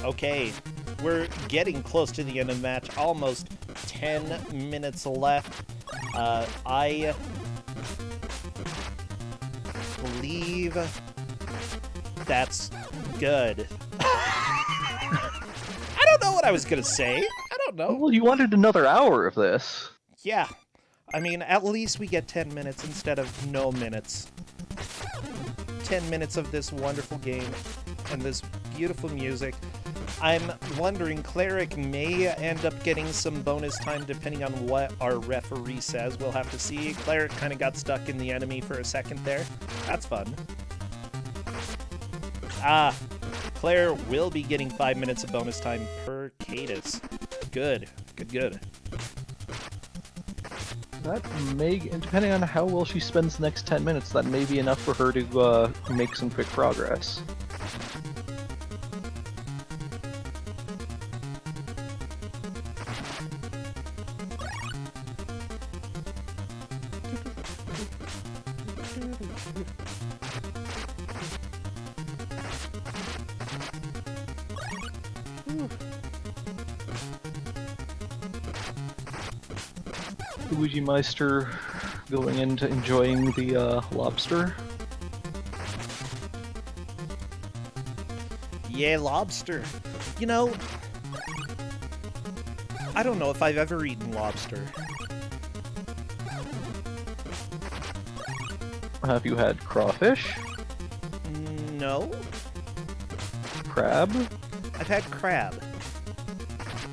Okay, we're getting close to the end of the match. Almost 10 minutes left. I believe that's good. I don't know what I was gonna say. I don't know. Well, you wanted another hour of this. Yeah. I mean, at least we get 10 minutes instead of no minutes. 10 minutes of this wonderful game and this beautiful music. I'm wondering, Cleric may end up getting some bonus time depending on what our referee says. We'll have to see. Cleric kind of got stuck in the enemy for a second there. That's fun. Claire will be getting 5 minutes of bonus time per Cadus. Good. Good. That may, depending on how well she spends the next 10 minutes, that may be enough for her to make some quick progress. Luigi Meister going into enjoying the lobster. Yeah, lobster. You know, I don't know if I've ever eaten lobster. Have you had crawfish? No. Crab? I've had crab.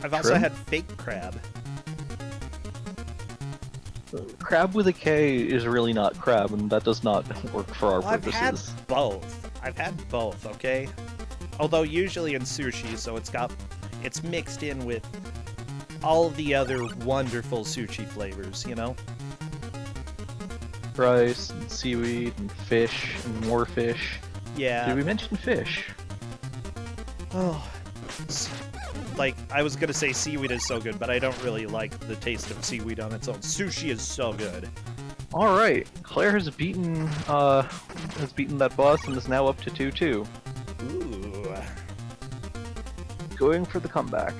I've also Shrimp? had fake crab. Crab with a K is really not crab, and that does not work for our Well, I've had purposes. both, okay? Although usually in sushi, so it's mixed in with all the other wonderful sushi flavors, you know? Rice, and seaweed, and fish, and more fish. Yeah. Did we mention fish? Oh. Like, I was gonna say seaweed is so good, but I don't really like the taste of seaweed on its own. Sushi is so good. Alright, Claire has beaten that boss and is now up to 2-2. Ooh. Going for the comeback.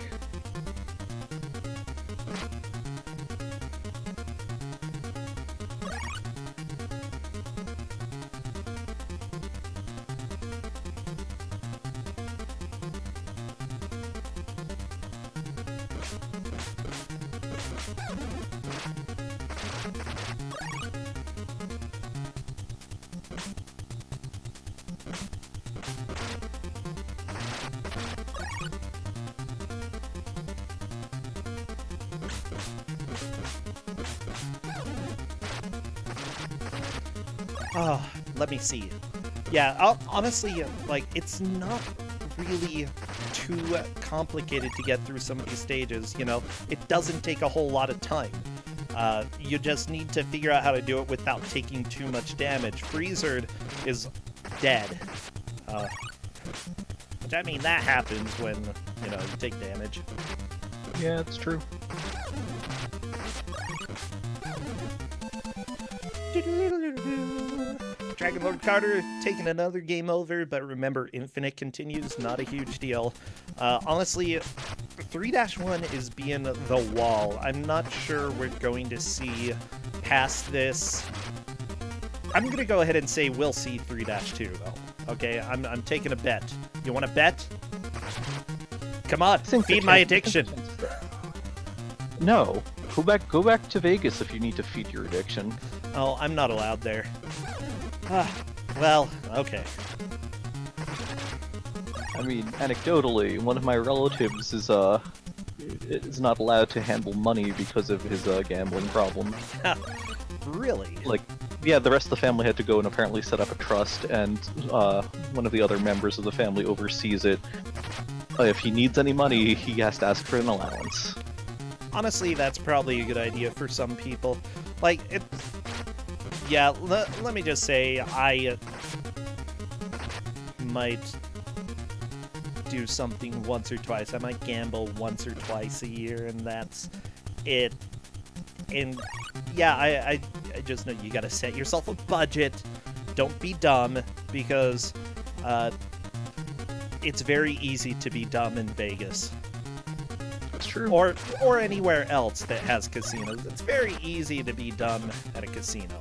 Oh, let me see. Yeah, honestly, like, it's not really too complicated to get through some of these stages, you know? It doesn't take a whole lot of time. You just need to figure out how to do it without taking too much damage. Freezer is dead. Which, I mean, that happens when, you know, you take damage. Yeah, it's true. Dragon Lord Carter taking another game over, but remember, Infinite continues, not a huge deal. Honestly, 3-1 is being the wall. I'm not sure we're going to see past this. I'm going to go ahead and say we'll see 3-2, though. Okay, I'm taking a bet. You want to bet? Come on, feed my addiction. No. Go back to Vegas if you need to feed your addiction. Oh, I'm not allowed there. Well, okay. I mean, anecdotally, one of my relatives is not allowed to handle money because of his gambling problem. Really? Like, yeah, the rest of the family had to go and apparently set up a trust, and one of the other members of the family oversees it. If he needs any money, he has to ask for an allowance. Honestly, that's probably a good idea for some people. Like, it... Yeah, let me just say, I might do something once or twice. I might gamble once or twice a year, and that's it. And yeah, I just know you gotta set yourself a budget. Don't be dumb, because it's very easy to be dumb in Vegas. That's true. Or anywhere else that has casinos. It's very easy to be dumb at a casino.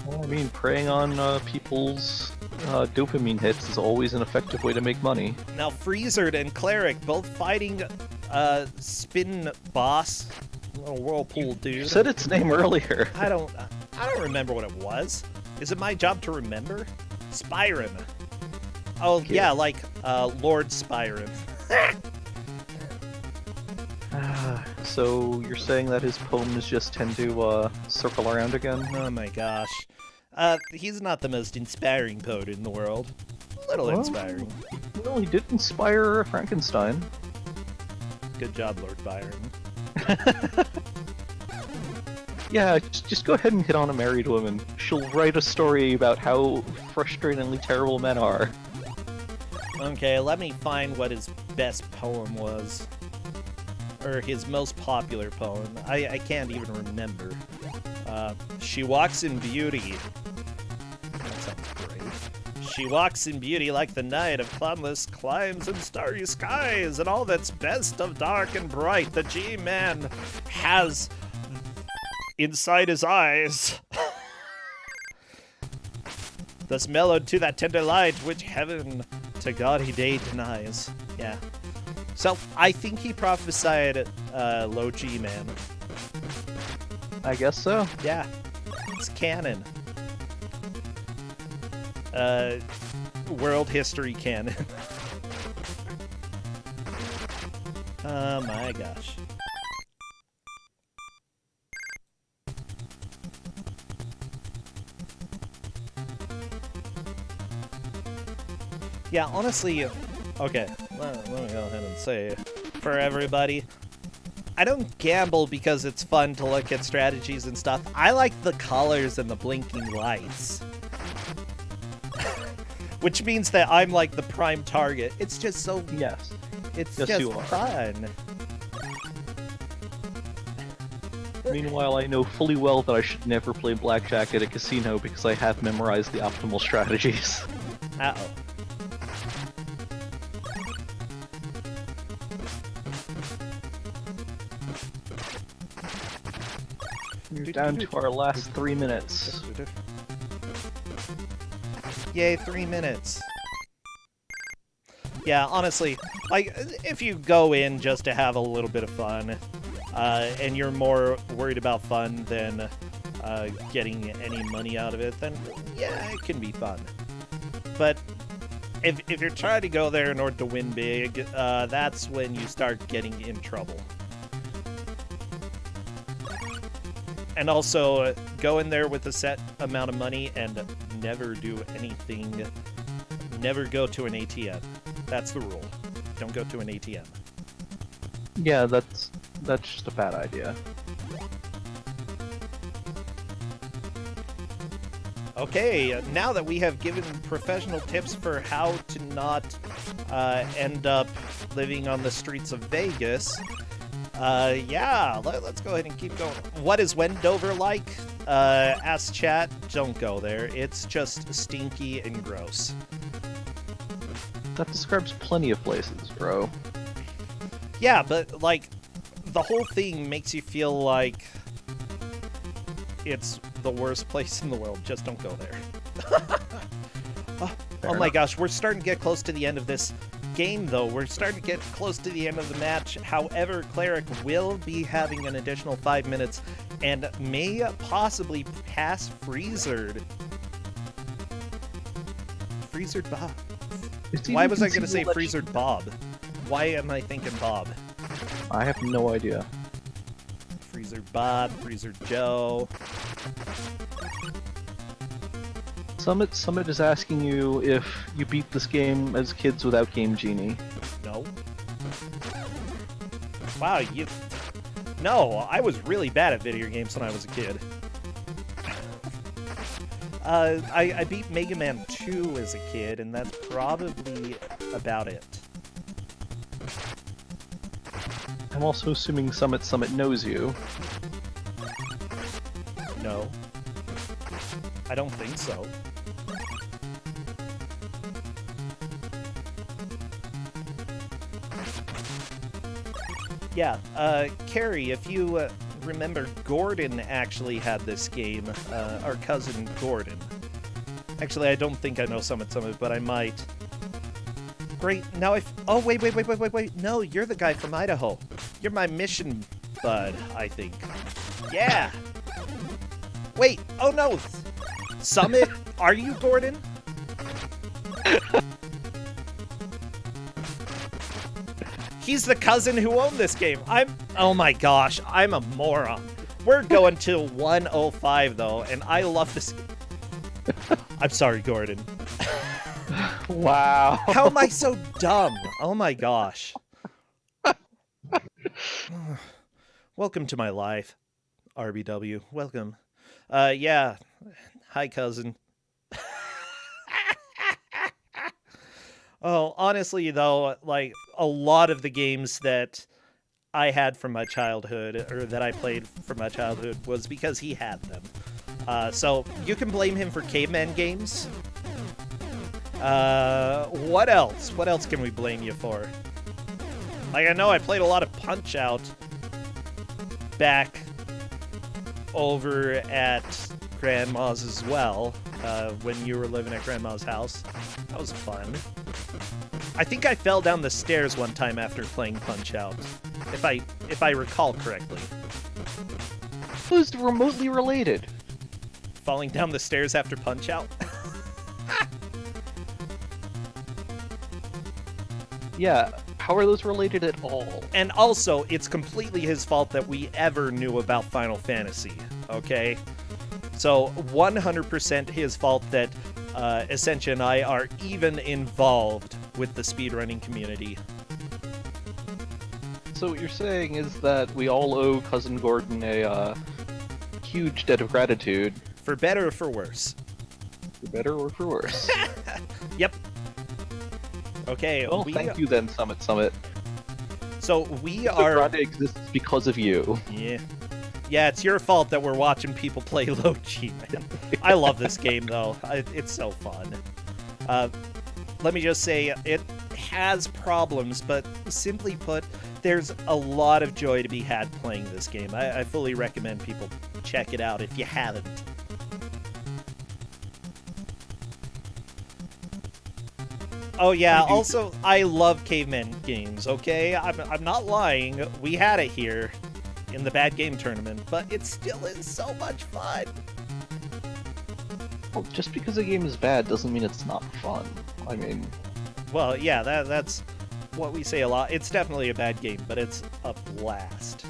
Well, I mean, preying on people's dopamine hits is always an effective way to make money. Now, Freezered and Cleric both fighting Spin Boss, little whirlpool dude. You said its name earlier. I don't remember what it was. Is it my job to remember? Spyron. Oh Okay. yeah, like Lord Spyron. So you're saying that his poems just tend to circle around again? Oh my gosh. He's not the most inspiring poet in the world. A little Well, inspiring. Well, he did inspire Frankenstein. Good job, Lord Byron. Yeah, just go ahead and hit on a married woman. She'll write a story about how frustratingly terrible men are. Okay, let me find what his best poem was. Or his most popular poem. I can't even remember. She walks in beauty. That sounds great. She walks in beauty like the night of cloudless climes and starry skies, and all that's best of dark and bright the G-Man has inside his eyes. Thus mellowed to that tender light which heaven to gaudy day denies. Yeah. So, I think he prophesied low G-Man. I guess so. Yeah. It's canon. World history canon. Oh my gosh. Yeah, honestly, okay, let me go ahead and say, for everybody, I don't gamble because it's fun to look at strategies and stuff. I like the colors and the blinking lights. Which means that I'm like the prime target. It's just so... Yes. It's Yes, just you are. fun. Meanwhile, I know fully well that I should never play blackjack at a casino because I have memorized the optimal strategies. Uh-oh. We're down to our last 3 minutes. Yay, 3 minutes. Yeah, honestly, like, if you go in just to have a little bit of fun, and you're more worried about fun than getting any money out of it, then yeah, it can be fun. But if you're trying to go there in order to win big, that's when you start getting in trouble. And also, go in there with a set amount of money and never do anything. Never go to an ATM. That's the rule. Don't go to an ATM. Yeah, that's just a bad idea. Okay, now that we have given professional tips for how to not end up living on the streets of Vegas, yeah, let's go ahead and keep going. What is Wendover like? Ask chat. Don't go there. It's just stinky and gross. That describes plenty of places, bro. Yeah, but, like, the whole thing makes you feel like it's the worst place in the world. Just don't go there. Oh my gosh, we're starting to get close to the end of this game, though. We're starting to get close to the end of the match. However, Cleric will be having an additional 5 minutes and may possibly pass Freezered. Freezered Bob. Why was I going to say Freezered Bob? Why am I thinking Bob? I have no idea. Freezered Bob, Freezered Joe. Summit is asking you if you beat this game as kids without Game Genie. No. Wow, you... No, I was really bad at video games when I was a kid. I beat Mega Man 2 as a kid, and that's probably about it. I'm also assuming Summit knows you. No. I don't think so. Yeah, Carrie, if you remember, Gordon actually had this game, our cousin Gordon. Actually, I don't think I know Summit, but I might. Great, now oh, wait. No, you're the guy from Idaho. You're my mission bud, I think. Yeah! Wait, oh no! Summit, are you Gordon? He's the cousin who owned this game. Oh my gosh, I'm a moron. We're going to 105 though, and I love this. I'm sorry, Gordon. Wow. How am I so dumb? Oh my gosh. Welcome to my life, RBW. Welcome. Yeah. Hi, cousin. Oh, honestly, though, like, a lot of the games that I had from my childhood, or that I played from my childhood, was because he had them. So, you can blame him for caveman games. What else? What else can we blame you for? Like, I know I played a lot of Punch-Out back over at Grandma's as well, when you were living at Grandma's house. That was fun. I think I fell down the stairs one time after playing Punch-Out, if I recall correctly. Who's remotely related? Falling down the stairs after Punch-Out? Yeah, how are those related at all? And also, it's completely his fault that we ever knew about Final Fantasy, okay? So, 100% his fault that Essentia and I are even involved with the speedrunning community. So what you're saying is that we all owe Cousin Gordon a huge debt of gratitude. For better or for worse. For better or for worse. Yep. Okay, Well, thank you then, Summit. So we are... Ku5ogrande exists because of you. Yeah. Yeah, it's your fault that we're watching people play Low-G, man. I love this game, though. It's so fun. Let me just say, it has problems, but simply put, there's a lot of joy to be had playing this game. I fully recommend people check it out if you haven't. Oh yeah, also, I love caveman games, okay? I'm not lying. We had it here in the Bad Game Tournament, but it still is so much fun. Well, just because a game is bad doesn't mean it's not fun. I mean... Well, yeah, that's what we say a lot. It's definitely a bad game, but it's a blast.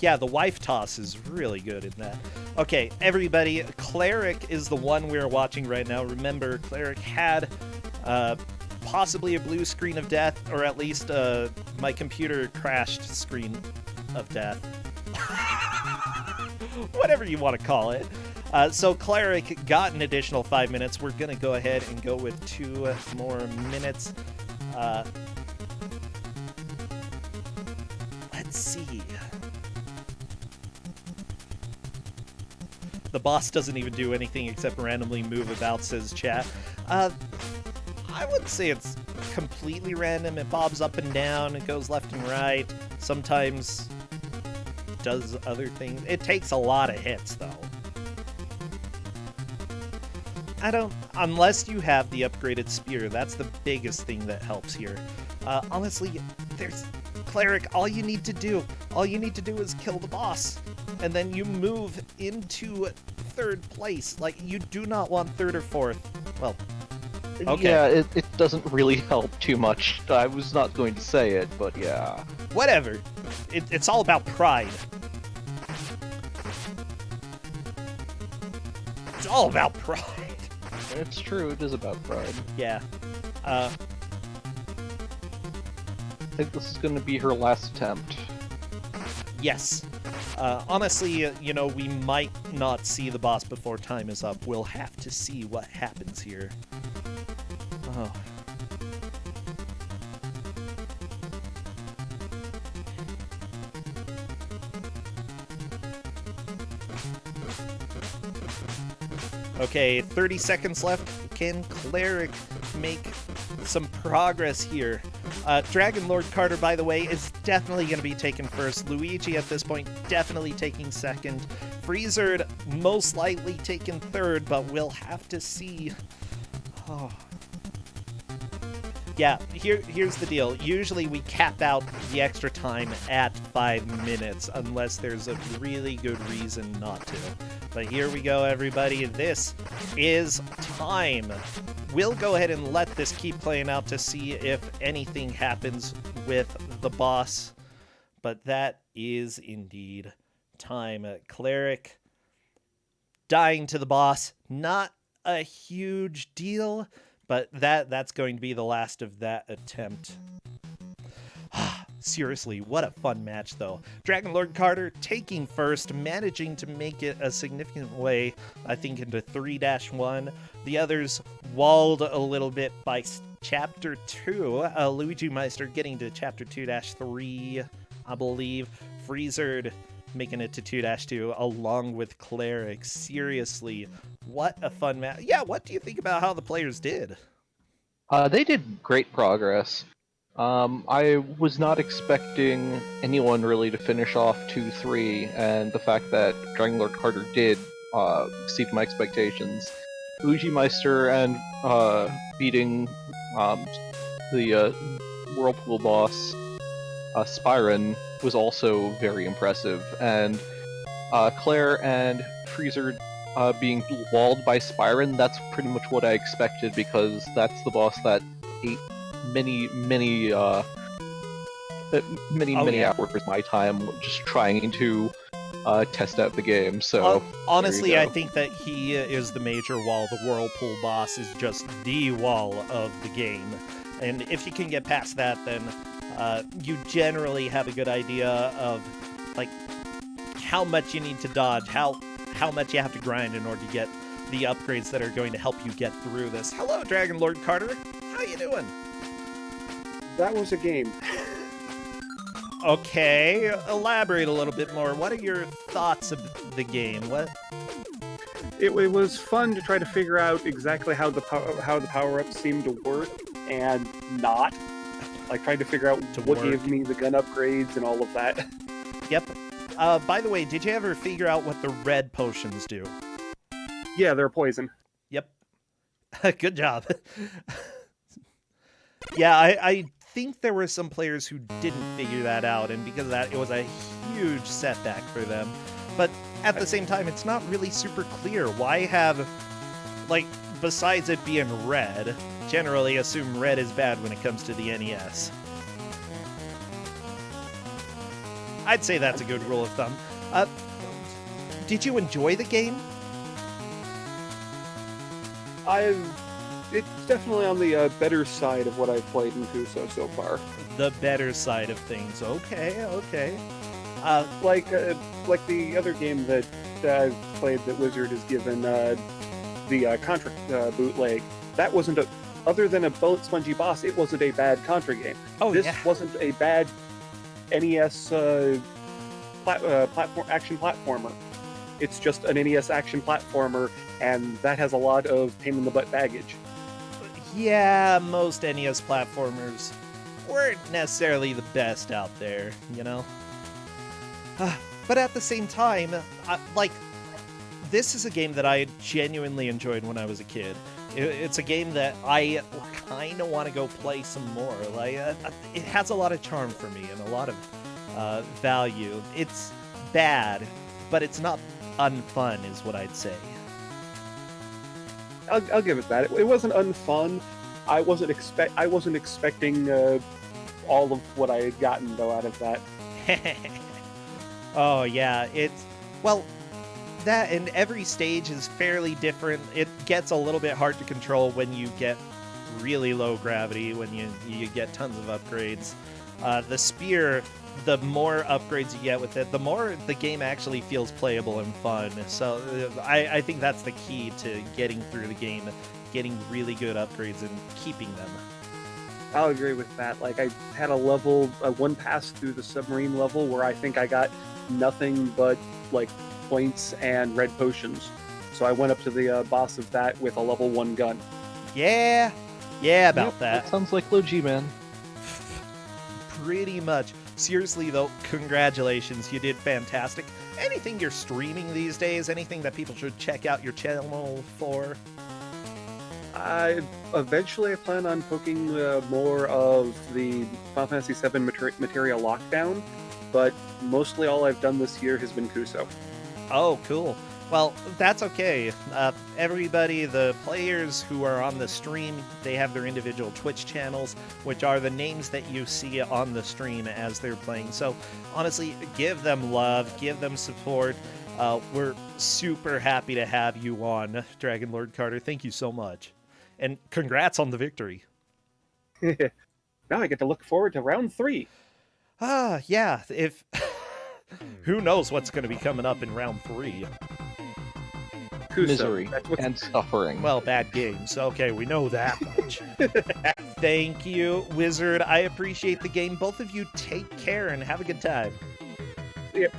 Yeah, the wife toss is really good in that. Okay, everybody, Cleric is the one we're watching right now. Remember, Cleric had possibly a blue screen of death, or at least my computer crashed screen of death. Whatever you want to call it. So Cleric got an additional 5 minutes. We're going to go ahead and go with 2 more minutes. Let's see. The boss doesn't even do anything except randomly move about, says chat. I wouldn't say it's completely random. It bobs up and down, it goes left and right, sometimes does other things. It takes a lot of hits, though. Unless you have the upgraded spear, that's the biggest thing that helps here. Honestly, Cleric, all you need to do is kill the boss. And then you move into 3rd place. Like, you do not want 3rd or 4th. Well, okay. Yeah, it doesn't really help too much. I was not going to say it, but yeah. Whatever. It's all about pride. It's all about pride. It's true, it is about pride. Yeah. I think this is going to be her last attempt. Yes. Honestly, we might not see the boss before time is up. We'll have to see what happens here. Oh. Okay, 30 seconds left. Can Cleric make some progress here? Dragon Lord Carter, by the way, is definitely going to be taken first. Luigi at this point definitely taking second. Freezer most likely taken third, but we'll have to see. Oh. Yeah, here's the deal. Usually we cap out the extra time at 5 minutes, unless there's a really good reason not to. But here we go, everybody. This is time. We'll go ahead and let this keep playing out to see if anything happens with the boss. But that is indeed time. Cleric dying to the boss. Not a huge deal. But that's going to be the last of that attempt. Seriously, what a fun match, though. Dragon Lord Carter taking first, managing to make it a significant way, I think, into 3-1. The others walled a little bit by Chapter 2. Luigi Meister getting to Chapter 2-3, I believe. Freezer making it to 2-2, along with Cleric. Seriously, what a fun match. Yeah, what do you think about how the players did? They did great progress. I was not expecting anyone really to finish off 2-3, and the fact that Dragon Lord Carter did exceed my expectations. Luigi Meister and beating the Whirlpool boss, Spyron, was also very impressive, and Claire and Freezer being walled by Spyron, that's pretty much what I expected, because that's the boss that ate many hours of my time just trying to test out the game. So honestly, I think that he is the major wall. The Whirlpool boss is just the wall of the game, and if you can get past that, then you generally have a good idea of like how much you need to dodge, how much you have to grind in order to get the upgrades that are going to help you get through this. Hello, Dragon Lord Carter. How you doing? That was a game. Okay, elaborate a little bit more. What are your thoughts of the game? What? It was fun to try to figure out exactly how the power-ups seemed to work and not. Like trying to figure out what gave me the gun upgrades and all of that. Yep. By the way, did you ever figure out what the red potions do? Yeah, they're poison. Yep. Good job. Yeah, I think there were some players who didn't figure that out, and because of that, it was a huge setback for them. But at the same time, it's not really super clear. Why have, like, besides it being red, generally assume red is bad when it comes to the NES. I'd say that's a good rule of thumb. Did you enjoy the game? It's definitely on the better side of what I've played in Ku5 so far. The better side of things. Okay. Like the other game that I've played that Wizard has given, the Contra bootleg, that wasn't other than a spongy boss, it wasn't a bad Contra game. This wasn't a bad NES action platformer. It's just an NES action platformer, and that has a lot of pain-in-the-butt baggage. Yeah, most NES platformers weren't necessarily the best out there, you know? But at the same time, this is a game that I genuinely enjoyed when I was a kid. It's a game that I kind of want to go play some more. It has a lot of charm for me and a lot of value. It's bad, but it's not unfun, is what I'd say. I'll give it that. It wasn't unfun. I wasn't expecting all of what I had gotten though out of that. Oh yeah, that, and every stage is fairly different. It gets a little bit hard to control when you get really low gravity, when you get tons of upgrades. The spear, the more upgrades you get with it, the more the game actually feels playable and fun. So I think that's the key to getting through the game, getting really good upgrades and keeping them. I'll agree with that. Like, I had one pass through the submarine level where I think I got nothing but, like, points and red potions. So I went up to the boss of that with a level 1 gun. Yeah, about Yep, that. That sounds like low G man. Pretty much. Seriously though, congratulations, you did fantastic. Anything you're streaming these days? Anything that people should check out your channel for? Eventually I plan on poking more of the Final Fantasy VII Materia Lockdown, but mostly all I've done this year has been Kuso. Oh, cool. Well, that's okay. Everybody, the players who are on the stream, they have their individual Twitch channels, which are the names that you see on the stream as they're playing. So, honestly, give them love, give them support. We're super happy to have you on, Dragon Lord Carter. Thank you so much. And congrats on the victory. Now I get to look forward to round 3. Yeah, if... Who knows what's going to be coming up in round 3? Kuso. Misery That's what's- and suffering. Well, bad games. Okay, we know that much. Thank you, Wizard. I appreciate the game. Both of you take care and have a good time. Yep.